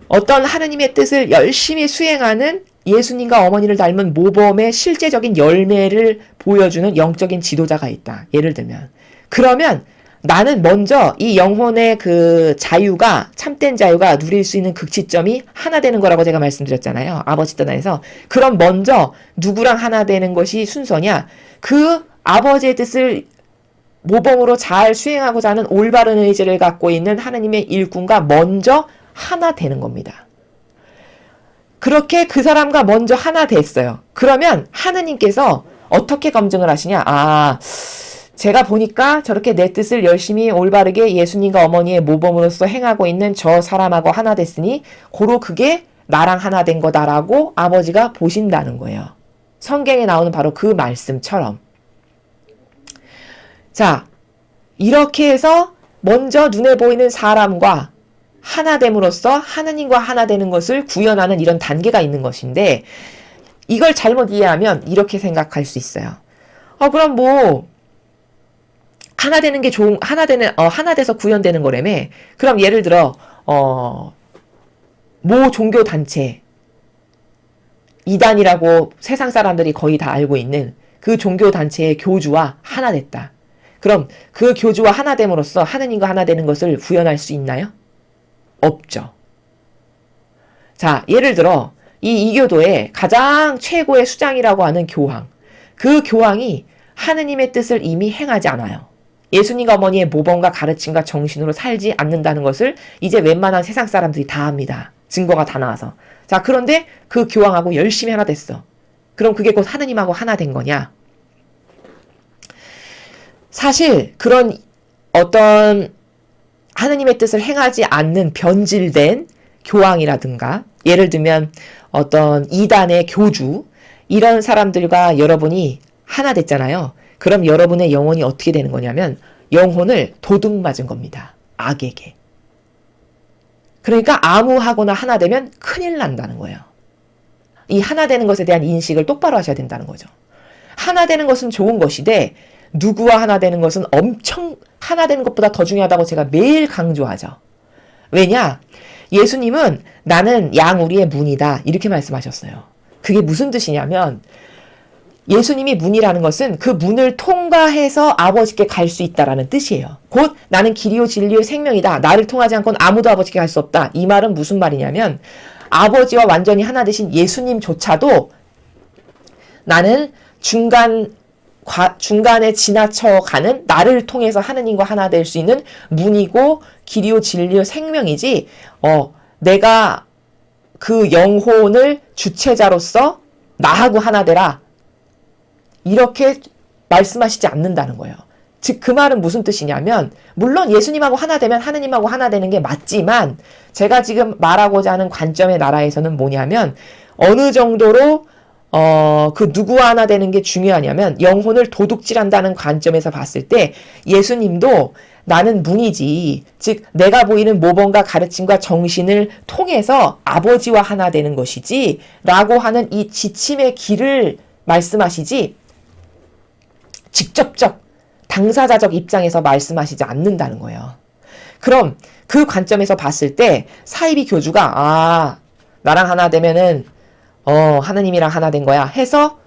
[SPEAKER 1] 어떤 하느님의 뜻을 열심히 수행하는 예수님과 어머니를 닮은 모범의 실제적인 열매를 보여주는 영적인 지도자가 있다. 예를 들면. 그러면 나는 먼저 이 영혼의 그 자유가, 참된 자유가 누릴 수 있는 극치점이 하나 되는 거라고 제가 말씀드렸잖아요. 아버지 뜻 안에서. 그럼 먼저 누구랑 하나 되는 것이 순서냐? 그 아버지의 뜻을 모범으로 잘 수행하고자 하는 올바른 의지를 갖고 있는 하느님의 일꾼과 먼저 하나 되는 겁니다. 그렇게 그 사람과 먼저 하나 됐어요. 그러면 하느님께서 어떻게 검증을 하시냐? 제가 보니까 저렇게 내 뜻을 열심히 올바르게 예수님과 어머니의 모범으로서 행하고 있는 저 사람하고 하나 됐으니 고로 그게 나랑 하나 된 거다라고 아버지가 보신다는 거예요. 성경에 나오는 바로 그 말씀처럼. 자, 이렇게 해서 먼저 눈에 보이는 사람과 하나됨으로써 하느님과 하나 되는 것을 구현하는 이런 단계가 있는 것인데 이걸 잘못 이해하면 이렇게 생각할 수 있어요. 그럼 하나 되는 게 하나 돼서 구현되는 거라며. 그럼 예를 들어, 모 종교 단체, 이단이라고 세상 사람들이 거의 다 알고 있는 그 종교 단체의 교주와 하나 됐다. 그럼 그 교주와 하나 됨으로써 하느님과 하나 되는 것을 구현할 수 있나요? 없죠. 자, 예를 들어 이 이교도의 가장 최고의 수장이라고 하는 교황. 그 교황이 하느님의 뜻을 이미 행하지 않아요. 예수님과 어머니의 모범과 가르침과 정신으로 살지 않는다는 것을 이제 웬만한 세상 사람들이 다 압니다. 증거가 다 나와서. 자, 그런데 그 교황하고 열심히 하나 됐어. 그럼 그게 곧 하느님하고 하나 된 거냐? 사실 그런 어떤 하느님의 뜻을 행하지 않는 변질된 교황이라든가, 예를 들면 어떤 이단의 교주, 이런 사람들과 여러분이 하나 됐잖아요. 그럼 여러분의 영혼이 어떻게 되는 거냐면 영혼을 도둑 맞은 겁니다. 악에게. 그러니까 아무하거나 하나 되면 큰일 난다는 거예요. 이 하나 되는 것에 대한 인식을 똑바로 하셔야 된다는 거죠. 하나 되는 것은 좋은 것이되 누구와 하나 되는 것은 엄청 하나 되는 것보다 더 중요하다고 제가 매일 강조하죠. 왜냐? 예수님은 나는 양우리의 문이다 이렇게 말씀하셨어요. 그게 무슨 뜻이냐면 예수님이 문이라는 것은 그 문을 통과해서 아버지께 갈 수 있다라는 뜻이에요. 곧 나는 길이요 진리요 생명이다. 나를 통하지 않고는 아무도 아버지께 갈 수 없다. 이 말은 무슨 말이냐면 아버지와 완전히 하나 되신 예수님조차도 나는 중간에 지나쳐가는 나를 통해서 하느님과 하나 될 수 있는 문이고 길이요 진리요 생명이지 내가 그 영혼을 주체자로서 나하고 하나 되라 이렇게 말씀하시지 않는다는 거예요. 즉 그 말은 무슨 뜻이냐면 물론 예수님하고 하나 되면 하느님하고 하나 되는 게 맞지만 제가 지금 말하고자 하는 관점의 나라에서는 뭐냐면 어느 정도로 그 누구와 하나 되는 게 중요하냐면 영혼을 도둑질한다는 관점에서 봤을 때 예수님도 나는 문이지, 즉 내가 보이는 모범과 가르침과 정신을 통해서 아버지와 하나 되는 것이지 라고 하는 이 지침의 길을 말씀하시지 직접적 당사자적 입장에서 말씀하시지 않는다는 거예요. 그럼 그 관점에서 봤을 때 사이비 교주가 나랑 하나 되면은 하느님이랑 하나 된 거야 해서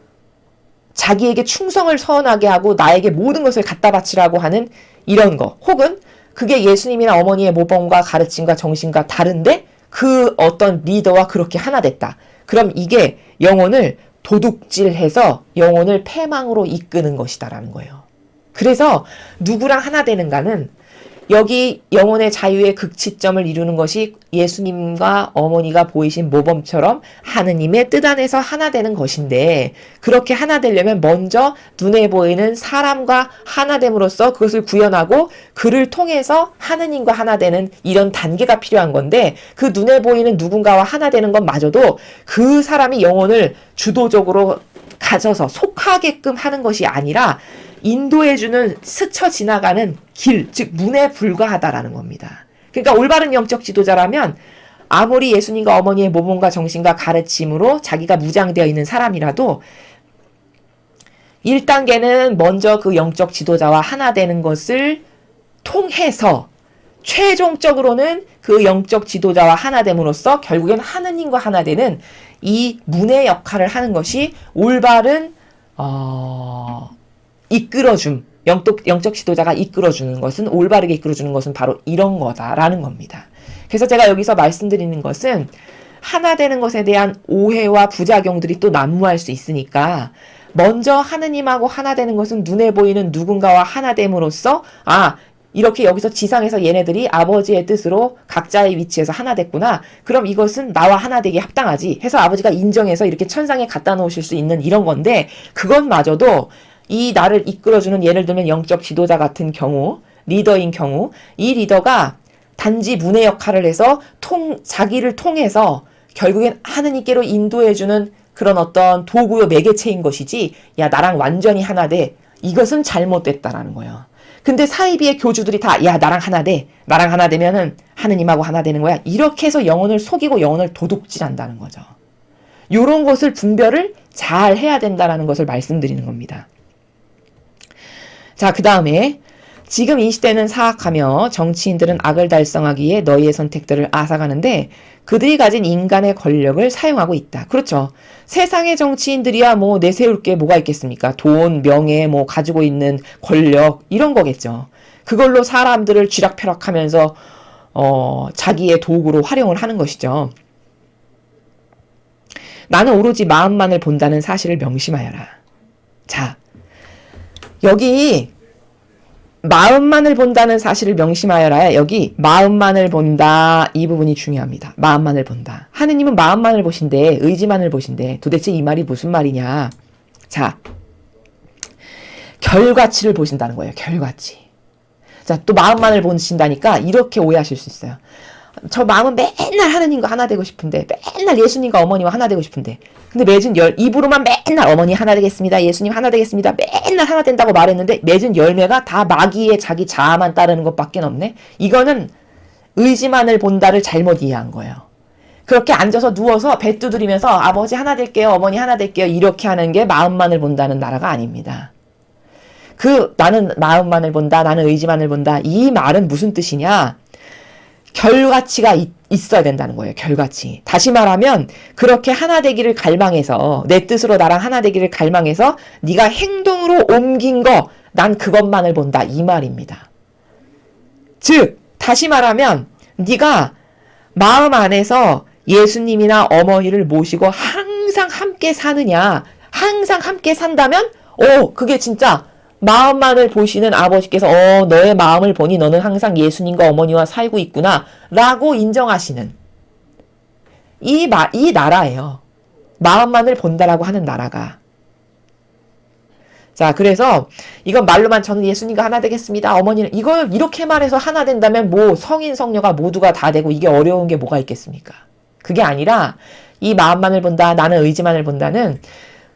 [SPEAKER 1] 자기에게 충성을 서원하게 하고 나에게 모든 것을 갖다 바치라고 하는 이런 거, 혹은 그게 예수님이나 어머니의 모범과 가르침과 정신과 다른데 그 어떤 리더와 그렇게 하나 됐다. 그럼 이게 영혼을 도둑질해서 영혼을 패망으로 이끄는 것이다라는 거예요. 그래서 누구랑 하나 되는가는 여기 영혼의 자유의 극치점을 이루는 것이 예수님과 어머니가 보이신 모범처럼 하느님의 뜻 안에서 하나 되는 것인데, 그렇게 하나 되려면 먼저 눈에 보이는 사람과 하나 됨으로써 그것을 구현하고 그를 통해서 하느님과 하나 되는 이런 단계가 필요한 건데, 그 눈에 보이는 누군가와 하나 되는 것마저도 그 사람이 영혼을 주도적으로 가져서 속하게끔 하는 것이 아니라 인도해주는 스쳐 지나가는 길, 즉 문에 불과하다라는 겁니다. 그러니까 올바른 영적 지도자라면 아무리 예수님과 어머니의 모범과 정신과 가르침으로 자기가 무장되어 있는 사람이라도 1단계는 먼저 그 영적 지도자와 하나 되는 것을 통해서 최종적으로는 그 영적 지도자와 하나 됨으로써 결국엔 하느님과 하나 되는 이 문의 역할을 하는 것이 올바른 이끌어줌, 영적 지도자가 이끌어주는 것은, 올바르게 이끌어주는 것은 바로 이런 거다라는 겁니다. 그래서 제가 여기서 말씀드리는 것은 하나 되는 것에 대한 오해와 부작용들이 또 난무할 수 있으니까 먼저 하느님하고 하나 되는 것은 눈에 보이는 누군가와 하나 됨으로써 이렇게 여기서 지상에서 얘네들이 아버지의 뜻으로 각자의 위치에서 하나 됐구나. 그럼 이것은 나와 하나 되기에 합당하지 해서 아버지가 인정해서 이렇게 천상에 갖다 놓으실 수 있는 이런 건데, 그것마저도 이 나를 이끌어주는, 예를 들면 영적 지도자 같은 경우, 리더인 경우, 이 리더가 단지 문의 역할을 해서 자기를 통해서 결국엔 하느님께로 인도해주는 그런 어떤 도구요 매개체인 것이지, 야 나랑 완전히 하나 돼, 이것은 잘못됐다라는 거예요. 근데 사이비의 교주들이 다 나랑 하나 돼, 나랑 하나 되면은 하느님하고 하나 되는 거야, 이렇게 해서 영혼을 속이고 영혼을 도둑질한다는 거죠. 요런 것을 분별을 잘 해야 된다라는 것을 말씀드리는 겁니다. 자, 그 다음에 지금 이 시대는 사악하며 정치인들은 악을 달성하기 위해 너희의 선택들을 앗아가는데 그들이 가진 인간의 권력을 사용하고 있다. 그렇죠. 세상의 정치인들이야 뭐 내세울 게 뭐가 있겠습니까? 돈, 명예, 뭐 가지고 있는 권력 이런 거겠죠. 그걸로 사람들을 쥐락펴락하면서 자기의 도구로 활용을 하는 것이죠. 나는 오로지 마음만을 본다는 사실을 명심하여라. 자, 여기 마음만을 본다는 사실을 명심하여라. 여기 마음만을 본다 이 부분이 중요합니다. 마음만을 본다. 하느님은 마음만을 보신대, 의지만을 보신대. 도대체 이 말이 무슨 말이냐? 자, 결과치를 보신다는 거예요. 결과치. 자, 또 마음만을 보신다니까 이렇게 오해하실 수 있어요. 저 마음은 맨날 하느님과 하나 되고 싶은데, 맨날 예수님과 어머니와 하나 되고 싶은데, 근데 맺은 입으로만 맨날 어머니 하나 되겠습니다, 예수님 하나 되겠습니다, 맨날 하나 된다고 말했는데 맺은 열매가 다 마귀의 자기 자아만 따르는 것밖에 없네. 이거는 의지만을 본다를 잘못 이해한 거예요. 그렇게 앉아서 누워서 배 두드리면서 아버지 하나 될게요, 어머니 하나 될게요 이렇게 하는 게 마음만을 본다는 나라가 아닙니다. 나는 마음만을 본다, 나는 의지만을 본다, 이 말은 무슨 뜻이냐? 결과치가 있어야 된다는 거예요. 결과치. 다시 말하면 그렇게 하나 되기를 갈망해서, 내 뜻으로 나랑 하나 되기를 갈망해서 네가 행동으로 옮긴 거, 난 그것만을 본다 이 말입니다. 즉 다시 말하면 네가 마음 안에서 예수님이나 어머니를 모시고 항상 함께 사느냐, 항상 함께 산다면 그게 진짜 마음만을 보시는 아버지께서 너의 마음을 보니 너는 항상 예수님과 어머니와 살고 있구나 라고 인정하시는 이 나라예요. 마음만을 본다라고 하는 나라가. 자, 그래서 이건 말로만 저는 예수님과 하나 되겠습니다, 어머니는, 이걸 이렇게 말해서 하나 된다면 뭐 성인 성녀가 모두가 다 되고 이게 어려운 게 뭐가 있겠습니까? 그게 아니라 이 마음만을 본다, 나는 의지만을 본다는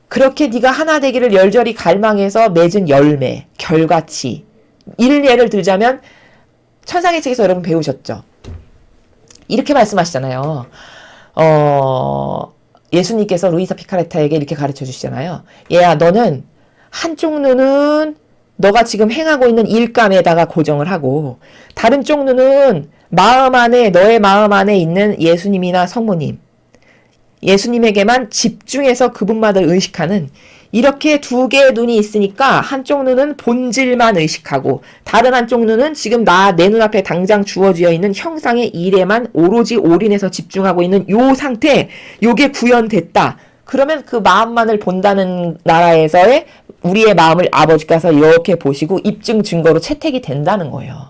[SPEAKER 1] 그렇게 네가 하나 되기를 열절히 갈망해서 맺은 열매, 결과치. 예를 들자면 천상의 책에서 여러분 배우셨죠? 이렇게 말씀하시잖아요. 예수님께서 루이사 피카레타에게 이렇게 가르쳐 주시잖아요. 얘야, 너는 한쪽 눈은 너가 지금 행하고 있는 일감에다가 고정을 하고, 다른 쪽 눈은 너의 마음 안에 있는 예수님이나 성모님, 예수님에게만 집중해서 그분만을 의식하는, 이렇게 두 개의 눈이 있으니까 한쪽 눈은 본질만 의식하고 다른 한쪽 눈은 지금 내 눈앞에 당장 주어져 있는 형상의 일에만 오로지 올인해서 집중하고 있는 요 상태, 요게 구현됐다. 그러면 그 마음만을 본다는 나라에서의 우리의 마음을 아버지께서 이렇게 보시고 입증 증거로 채택이 된다는 거예요.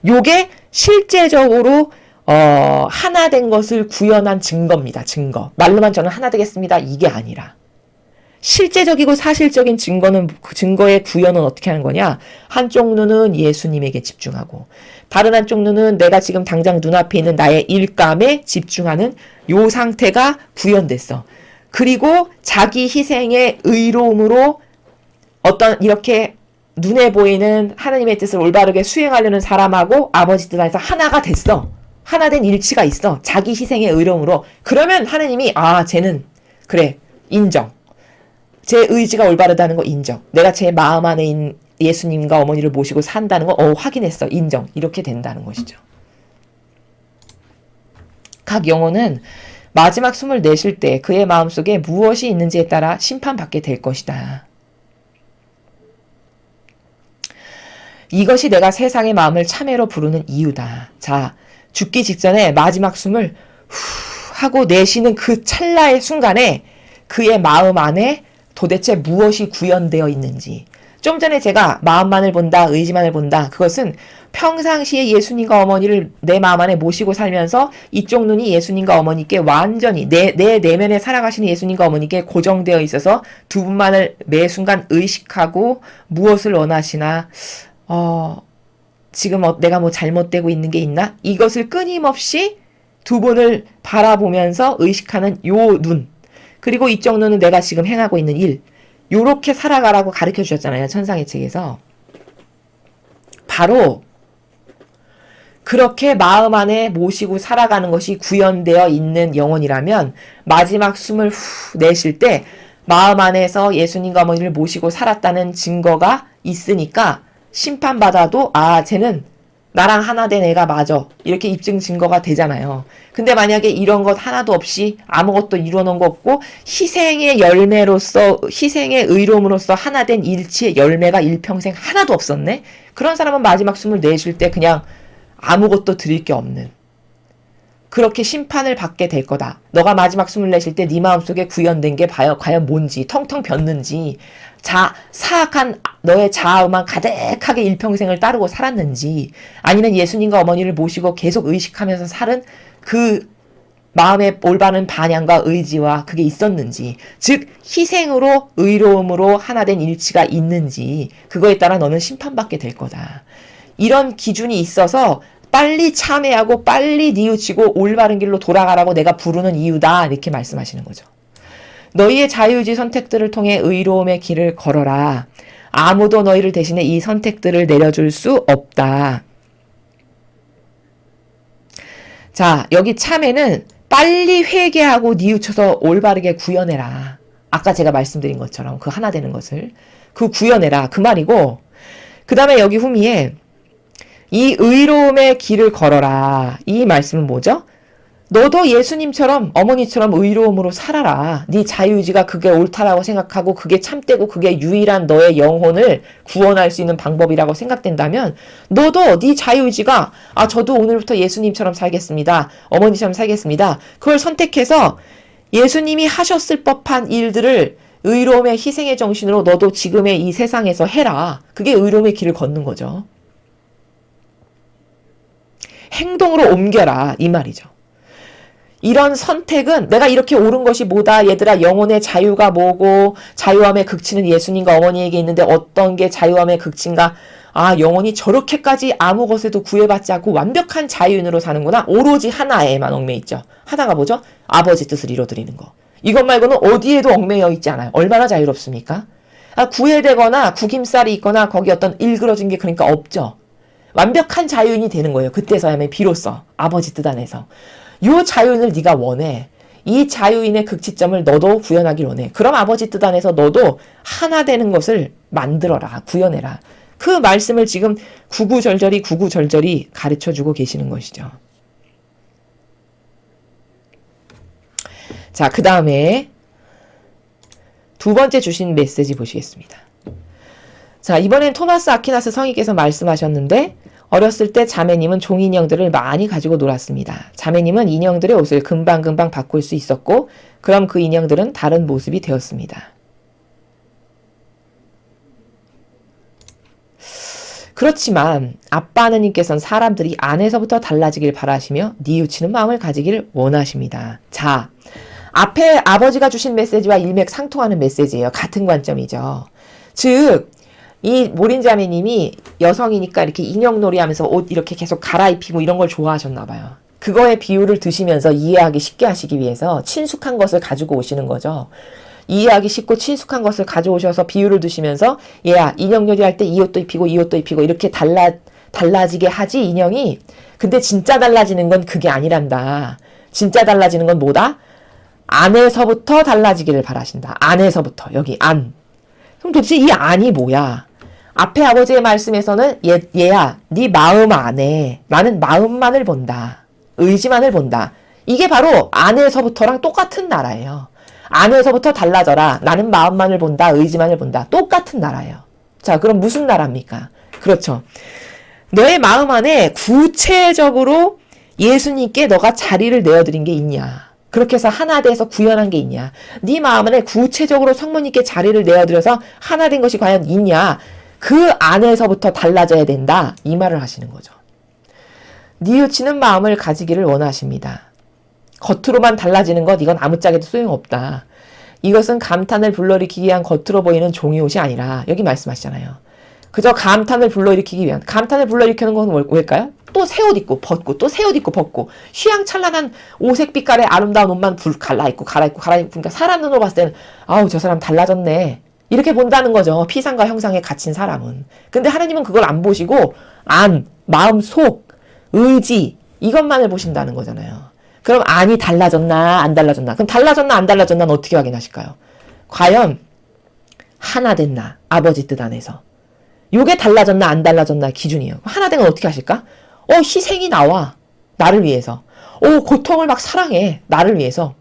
[SPEAKER 1] 요게 실제적으로 하나 된 것을 구현한 증거입니다. 증거. 말로만 저는 하나 되겠습니다, 이게 아니라 실제적이고 사실적인 증거는, 그 증거의 구현은 어떻게 하는 거냐? 한쪽 눈은 예수님에게 집중하고 다른 한쪽 눈은 내가 지금 당장 눈앞에 있는 나의 일감에 집중하는 요 상태가 구현됐어. 그리고 자기 희생의 의로움으로 어떤 이렇게 눈에 보이는 하나님의 뜻을 올바르게 수행하려는 사람하고 아버지 뜻 안에서 하나가 됐어. 하나 된 일치가 있어. 자기 희생의 의로움으로. 그러면 하나님이 쟤는 그래, 인정. 제 의지가 올바르다는 거 인정. 내가 제 마음 안에 있는 예수님과 어머니를 모시고 산다는 거 확인했어. 인정. 이렇게 된다는 것이죠. 각 영혼은 마지막 숨을 내쉴 때 그의 마음속에 무엇이 있는지에 따라 심판받게 될 것이다. 이것이 내가 세상의 마음을 참회로 부르는 이유다. 자, 죽기 직전에 마지막 숨을 후 하고 내쉬는 그 찰나의 순간에 그의 마음 안에 도대체 무엇이 구현되어 있는지. 좀 전에 제가 마음만을 본다, 의지만을 본다, 그것은 평상시에 예수님과 어머니를 내 마음 안에 모시고 살면서 이쪽 눈이 예수님과 어머니께 완전히 내 내면에 살아가시는 예수님과 어머니께 고정되어 있어서 두 분만을 매 순간 의식하고 무엇을 원하시나, 지금 내가 뭐 잘못되고 있는 게 있나? 이것을 끊임없이 두 분을 바라보면서 의식하는 요 눈. 그리고 이쪽 눈은 내가 지금 행하고 있는 일. 요렇게 살아가라고 가르쳐 주셨잖아요. 천상의 책에서. 바로 그렇게 마음 안에 모시고 살아가는 것이 구현되어 있는 영혼이라면 마지막 숨을 후 내쉴 때 마음 안에서 예수님과 어머니를 모시고 살았다는 증거가 있으니까 심판받아도 쟤는 나랑 하나 된 애가 맞아. 이렇게 입증 증거가 되잖아요. 근데 만약에 이런 것 하나도 없이 아무것도 이루어놓은 거 없고 희생의 열매로서 희생의 의로움으로써 하나 된 일치의 열매가 일평생 하나도 없었네. 그런 사람은 마지막 숨을 내쉴 때 그냥 아무것도 드릴 게 없는 그렇게 심판을 받게 될 거다. 너가 마지막 숨을 내쉴 때 네 마음속에 구현된 게 과연 뭔지 텅텅 비었는지 사악한 너의 자아만 가득하게 일평생을 따르고 살았는지 아니면 예수님과 어머니를 모시고 계속 의식하면서 살은 그 마음의 올바른 반향과 의지와 그게 있었는지 즉 희생으로 의로움으로 하나 된 일치가 있는지 그거에 따라 너는 심판받게 될 거다. 이런 기준이 있어서 빨리 참회하고 빨리 뉘우치고 올바른 길로 돌아가라고 내가 부르는 이유다. 이렇게 말씀하시는 거죠. 너희의 자유의지 선택들을 통해 의로움의 길을 걸어라. 아무도 너희를 대신해 이 선택들을 내려줄 수 없다. 자, 여기 참회는 빨리 회개하고 뉘우쳐서 올바르게 구현해라. 아까 제가 말씀드린 것처럼 그 하나 되는 것을 그 구현해라. 그 말이고 그 다음에 여기 후미에 이 의로움의 길을 걸어라. 이 말씀은 뭐죠? 너도 예수님처럼 어머니처럼 의로움으로 살아라. 네 자유의지가 그게 옳다라고 생각하고 그게 참되고 그게 유일한 너의 영혼을 구원할 수 있는 방법이라고 생각된다면 너도 네 자유의지가 저도 오늘부터 예수님처럼 살겠습니다. 어머니처럼 살겠습니다. 그걸 선택해서 예수님이 하셨을 법한 일들을 의로움의 희생의 정신으로 너도 지금의 이 세상에서 해라. 그게 의로움의 길을 걷는 거죠. 행동으로 옮겨라. 이 말이죠. 이런 선택은 내가 이렇게 옳은 것이 뭐다 얘들아 영혼의 자유가 뭐고 자유함의 극치는 예수님과 어머니에게 있는데 어떤 게 자유함의 극치인가 영혼이 저렇게까지 아무 것에도 구애받지 않고 완벽한 자유인으로 사는구나. 오로지 하나에만 얽매여 있죠. 하나가 뭐죠? 아버지 뜻을 이뤄드리는 거. 이것 말고는 어디에도 얽매여 있지 않아요. 얼마나 자유롭습니까? 구애되거나 구김살이 있거나 거기 어떤 일그러진 게 그러니까 없죠. 완벽한 자유인이 되는 거예요. 그때서야만 비로소 아버지 뜻 안에서. 요 자유인을 네가 원해. 이 자유인의 극치점을 너도 구현하길 원해. 그럼 아버지 뜻 안에서 너도 하나 되는 것을 만들어라. 구현해라. 그 말씀을 지금 구구절절히 가르쳐주고 계시는 것이죠. 자, 그 다음에 두 번째 주신 메시지 보시겠습니다. 자, 이번엔 토마스 아퀴나스 성인께서 말씀하셨는데 어렸을 때 자매님은 종인형들을 많이 가지고 놀았습니다. 자매님은 인형들의 옷을 금방금방 바꿀 수 있었고 그럼 그 인형들은 다른 모습이 되었습니다. 그렇지만 아빠 하느님께서는 사람들이 안에서부터 달라지길 바라시며 뉘우치는 마음을 가지길 원하십니다. 자, 앞에 아버지가 주신 메시지와 일맥상통하는 메시지예요. 같은 관점이죠. 즉 이 모린자매님이 여성이니까 이렇게 인형놀이 하면서 옷 이렇게 계속 갈아입히고 이런 걸 좋아하셨나 봐요. 그거의 비유를 드시면서 이해하기 쉽게 하시기 위해서 친숙한 것을 가지고 오시는 거죠. 이해하기 쉽고 친숙한 것을 가져오셔서 비유를 드시면서 얘야 인형놀이 할 때 이 옷도 입히고 이 옷도 입히고 이렇게 달라지게 하지 인형이. 근데 진짜 달라지는 건 그게 아니란다. 진짜 달라지는 건 뭐다? 안에서부터 달라지기를 바라신다. 안에서부터. 여기 안. 그럼 도대체 이 안이 뭐야? 앞에 아버지의 말씀에서는 얘야 네 마음 안에 나는 마음만을 본다. 의지만을 본다. 이게 바로 안에서부터랑 똑같은 나라예요. 안에서부터 달라져라. 나는 마음만을 본다. 의지만을 본다. 똑같은 나라예요. 자, 그럼 무슨 나라입니까? 그렇죠. 너의 마음 안에 구체적으로 예수님께 너가 자리를 내어드린 게 있냐? 그렇게 해서 하나 돼서 구현한 게 있냐? 네 마음 안에 구체적으로 성모님께 자리를 내어드려서 하나 된 것이 과연 있냐? 그 안에서부터 달라져야 된다. 이 말을 하시는 거죠. 뉘우치는 마음을 가지기를 원하십니다. 겉으로만 달라지는 것 이건 아무짝에도 소용없다. 이것은 감탄을 불러일으키기 위한 겉으로 보이는 종이 옷이 아니라 여기 말씀하시잖아요. 그저 감탄을 불러일으키기 위한 감탄을 불러일으키는 건 뭘까요? 또 새 옷 입고 벗고 또 새 옷 입고 벗고 휘황찬란한 오색 빛깔의 아름다운 옷만 갈아입고 그러니까 사람 눈으로 봤을 때는 아우 저 사람 달라졌네. 이렇게 본다는 거죠. 피상과 형상에 갇힌 사람은. 근데 하나님은 그걸 안 보시고 마음 속, 의지 이것만을 보신다는 거잖아요. 그럼 안이 달라졌나 안 달라졌나? 그럼 달라졌나 안 달라졌나는 어떻게 확인하실까요? 과연 하나 됐나? 아버지 뜻 안에서. 요게 달라졌나 안 달라졌나 기준이에요. 하나 된 건 어떻게 하실까? 희생이 나와. 나를 위해서. 고통을 막 사랑해. 나를 위해서.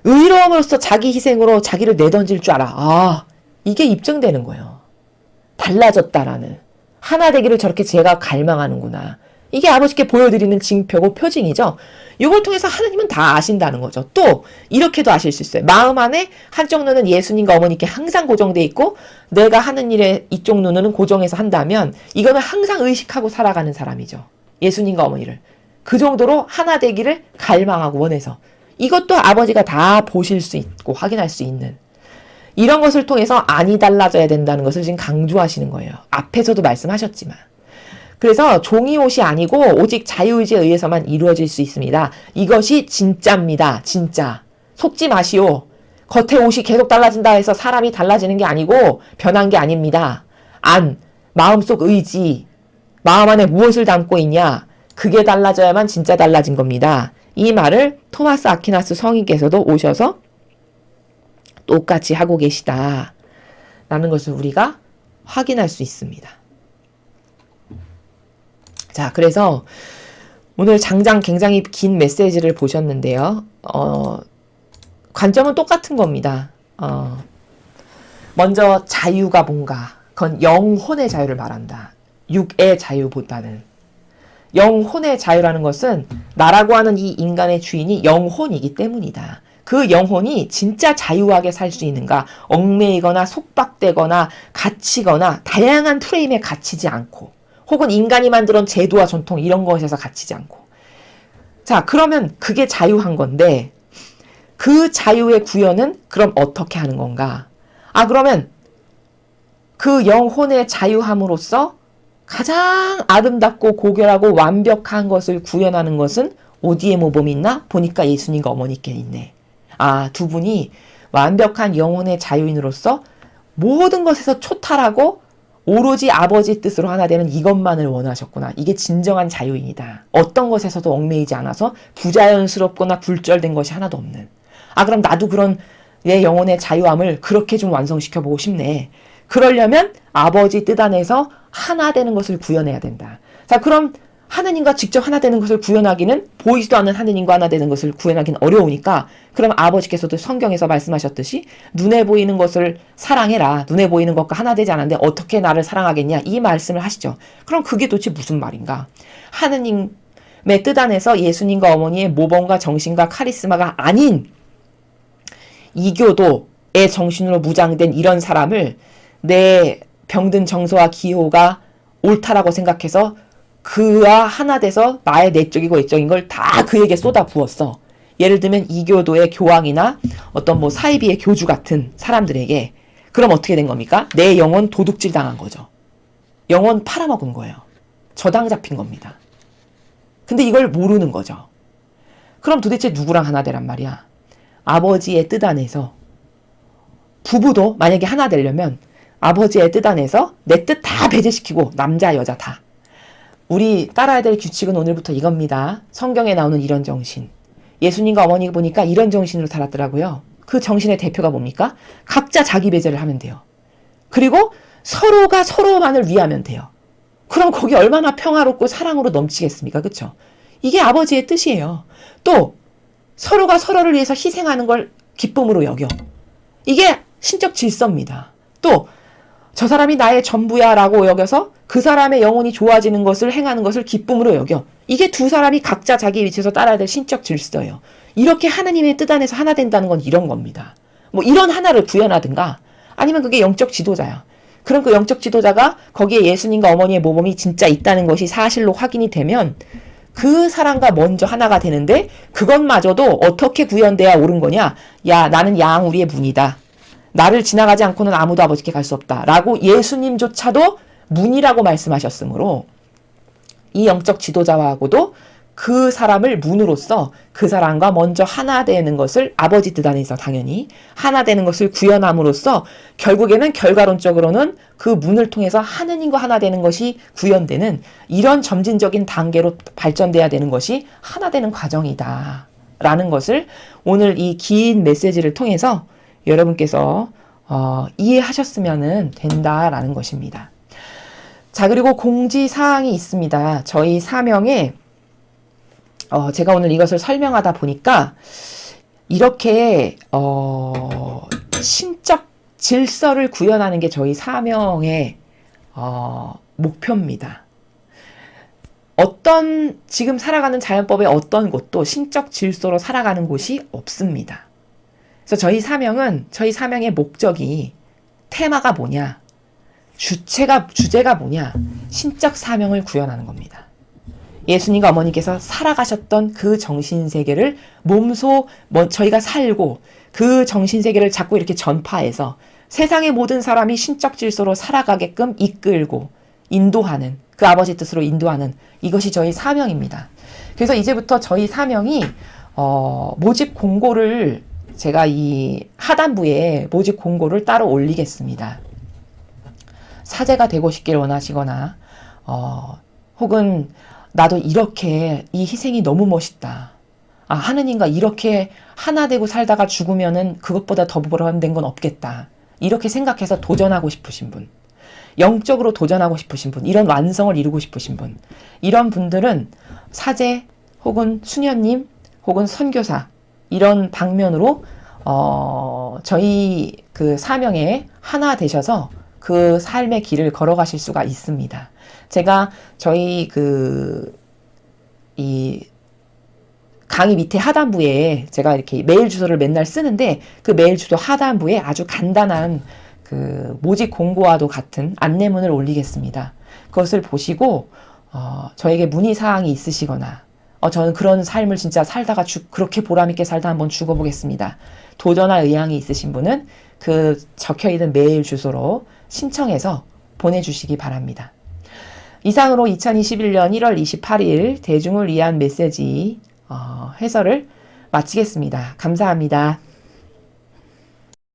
[SPEAKER 1] 의로움으로써 자기 희생으로 자기를 내던질 줄 알아. 이게 입증되는 거예요. 달라졌다라는. 하나 되기를 저렇게 제가 갈망하는구나. 이게 아버지께 보여드리는 징표고 표징이죠. 이걸 통해서 하나님은 다 아신다는 거죠. 또 이렇게도 아실 수 있어요. 마음 안에 한쪽 눈은 예수님과 어머니께 항상 고정돼 있고 내가 하는 일에 이쪽 눈은 고정해서 한다면 이거는 항상 의식하고 살아가는 사람이죠. 예수님과 어머니를. 그 정도로 하나 되기를 갈망하고 원해서. 이것도 아버지가 다 보실 수 있고 확인할 수 있는 이런 것을 통해서 안이 달라져야 된다는 것을 지금 강조하시는 거예요. 앞에서도 말씀하셨지만. 그래서 종이 옷이 아니고 오직 자유의지에 의해서만 이루어질 수 있습니다. 이것이 진짜입니다. 진짜. 속지 마시오. 겉에 옷이 계속 달라진다 해서 사람이 달라지는 게 아니고 변한 게 아닙니다. 마음속 의지, 마음 안에 무엇을 담고 있냐, 그게 달라져야만 진짜 달라진 겁니다. 이 말을 토마스 아퀴나스 성인께서도 오셔서 똑같이 하고 계시다 라는 것을 우리가 확인할 수 있습니다. 자, 그래서 오늘 장장 굉장히 긴 메시지를 보셨는데요. 관점은 똑같은 겁니다. 먼저 자유가 뭔가, 그건 영혼의 자유를 말한다. 육의 자유보다는. 영혼의 자유라는 것은 나라고 하는 이 인간의 주인이 영혼이기 때문이다. 그 영혼이 진짜 자유하게 살 수 있는가, 얽매이거나 속박되거나 갇히거나 다양한 프레임에 갇히지 않고 혹은 인간이 만들어온 제도와 전통 이런 것에서 갇히지 않고. 자, 그러면 그게 자유한 건데 그 자유의 구현은 그럼 어떻게 하는 건가? 그러면 그 영혼의 자유함으로써 가장 아름답고 고결하고 완벽한 것을 구현하는 것은 어디에 모범이 있나? 보니까 예수님과 어머니께 있네. 두 분이 완벽한 영혼의 자유인으로서 모든 것에서 초탈하고 오로지 아버지 뜻으로 하나 되는 이것만을 원하셨구나. 이게 진정한 자유인이다. 어떤 것에서도 얽매이지 않아서 부자연스럽거나 굴절된 것이 하나도 없는. 그럼 나도 그런 내 영혼의 자유함을 그렇게 좀 완성시켜보고 싶네. 그러려면 아버지 뜻 안에서 하나 되는 것을 구현해야 된다. 자, 그럼 하느님과 직접 하나 되는 것을 구현하기는, 보이지도 않는 하느님과 하나 되는 것을 구현하기는 어려우니까, 그럼 아버지께서도 성경에서 말씀하셨듯이 눈에 보이는 것을 사랑해라. 눈에 보이는 것과 하나 되지 않았는데 어떻게 나를 사랑하겠냐, 이 말씀을 하시죠. 그럼 그게 도대체 무슨 말인가? 하느님의 뜻 안에서 예수님과 어머니의 모범과 정신과 카리스마가 아닌 이교도의 정신으로 무장된 이런 사람을 내 병든 정서와 기호가 옳다라고 생각해서 그와 하나 돼서 나의 내적이고 외적인 걸 다 그에게 쏟아 부었어. 예를 들면 이교도의 교황이나 어떤 사이비의 교주 같은 사람들에게. 그럼 어떻게 된 겁니까? 내 영혼 도둑질 당한 거죠. 영혼 팔아먹은 거예요. 저당 잡힌 겁니다. 근데 이걸 모르는 거죠. 그럼 도대체 누구랑 하나 되란 말이야? 아버지의 뜻 안에서. 부부도 만약에 하나 되려면 아버지의 뜻 안에서 내 뜻 다 배제시키고, 남자 여자 다. 우리 따라야 될 규칙은 오늘부터 이겁니다. 성경에 나오는 이런 정신. 예수님과 어머니 보니까 이런 정신으로 살았더라고요. 그 정신의 대표가 뭡니까? 각자 자기 배제를 하면 돼요. 그리고 서로가 서로만을 위하면 돼요. 그럼 거기 얼마나 평화롭고 사랑으로 넘치겠습니까? 그쵸? 이게 아버지의 뜻이에요. 또 서로가 서로를 위해서 희생하는 걸 기쁨으로 여겨. 이게 신적 질서입니다. 또 저 사람이 나의 전부야 라고 여겨서 그 사람의 영혼이 좋아지는 것을 행하는 것을 기쁨으로 여겨. 이게 두 사람이 각자 자기 위치에서 따라야 될 신적 질서예요. 이렇게 하나님의 뜻 안에서 하나 된다는 건 이런 겁니다. 이런 하나를 구현하든가, 아니면 그게 영적 지도자야. 그럼 그 영적 지도자가 거기에 예수님과 어머니의 모범이 진짜 있다는 것이 사실로 확인이 되면 그 사람과 먼저 하나가 되는데, 그것마저도 어떻게 구현돼야 옳은 거냐? 야, 나는 양 우리의 문이다. 나를 지나가지 않고는 아무도 아버지께 갈 수 없다. 라고 예수님조차도 문이라고 말씀하셨으므로 이 영적 지도자하고도 그 사람을 문으로써 그 사람과 먼저 하나 되는 것을, 아버지 뜻 안에서 당연히 하나 되는 것을 구현함으로써 결국에는 결과론적으로는 그 문을 통해서 하느님과 하나 되는 것이 구현되는 이런 점진적인 단계로 발전돼야 되는 것이 하나 되는 과정이다 라는 것을 오늘 이 긴 메시지를 통해서 여러분께서 이해하셨으면 된다라는 것입니다. 자, 그리고 공지사항이 있습니다. 저희 사명에 제가 오늘 이것을 설명하다 보니까 이렇게 신적 질서를 구현하는 게 저희 사명의 목표입니다. 지금 살아가는 자연법의 어떤 곳도 신적 질서로 살아가는 곳이 없습니다. 그래서 저희 사명의 목적이, 테마가 뭐냐, 주제가 뭐냐, 신적 사명을 구현하는 겁니다. 예수님과 어머니께서 살아가셨던 그 정신세계를 저희가 살고 그 정신세계를 자꾸 이렇게 전파해서 세상의 모든 사람이 신적 질서로 살아가게끔 이끌고 인도하는, 그 아버지 뜻으로 인도하는, 이것이 저희 사명입니다. 그래서 이제부터 저희 사명이 모집 공고를, 제가 이 하단부에 모집 공고를 따로 올리겠습니다. 사제가 되고 싶기를 원하시거나 혹은 나도 이렇게, 이 희생이 너무 멋있다, 하느님과 이렇게 하나 되고 살다가 죽으면은 그것보다 더 보람된 건 없겠다, 이렇게 생각해서 도전하고 싶으신 분, 영적으로 도전하고 싶으신 분, 이런 완성을 이루고 싶으신 분, 이런 분들은 사제 혹은 수녀님 혹은 선교사, 이런 방면으로 저희 그 사명에 하나 되셔서 그 삶의 길을 걸어가실 수가 있습니다. 제가 저희 이 강의 밑에 하단부에 제가 이렇게 메일 주소를 맨날 쓰는데, 그 메일 주소 하단부에 아주 간단한 그 모집 공고와도 같은 안내문을 올리겠습니다. 그것을 보시고 저에게 문의사항이 있으시거나 저는 그런 삶을 진짜 살다가 그렇게 보람있게 살다 한번 죽어보겠습니다, 도전할 의향이 있으신 분은 그 적혀있는 메일 주소로 신청해서 보내주시기 바랍니다. 이상으로 2021년 1월 28일 대중을 위한 메시지 해설을 마치겠습니다. 감사합니다.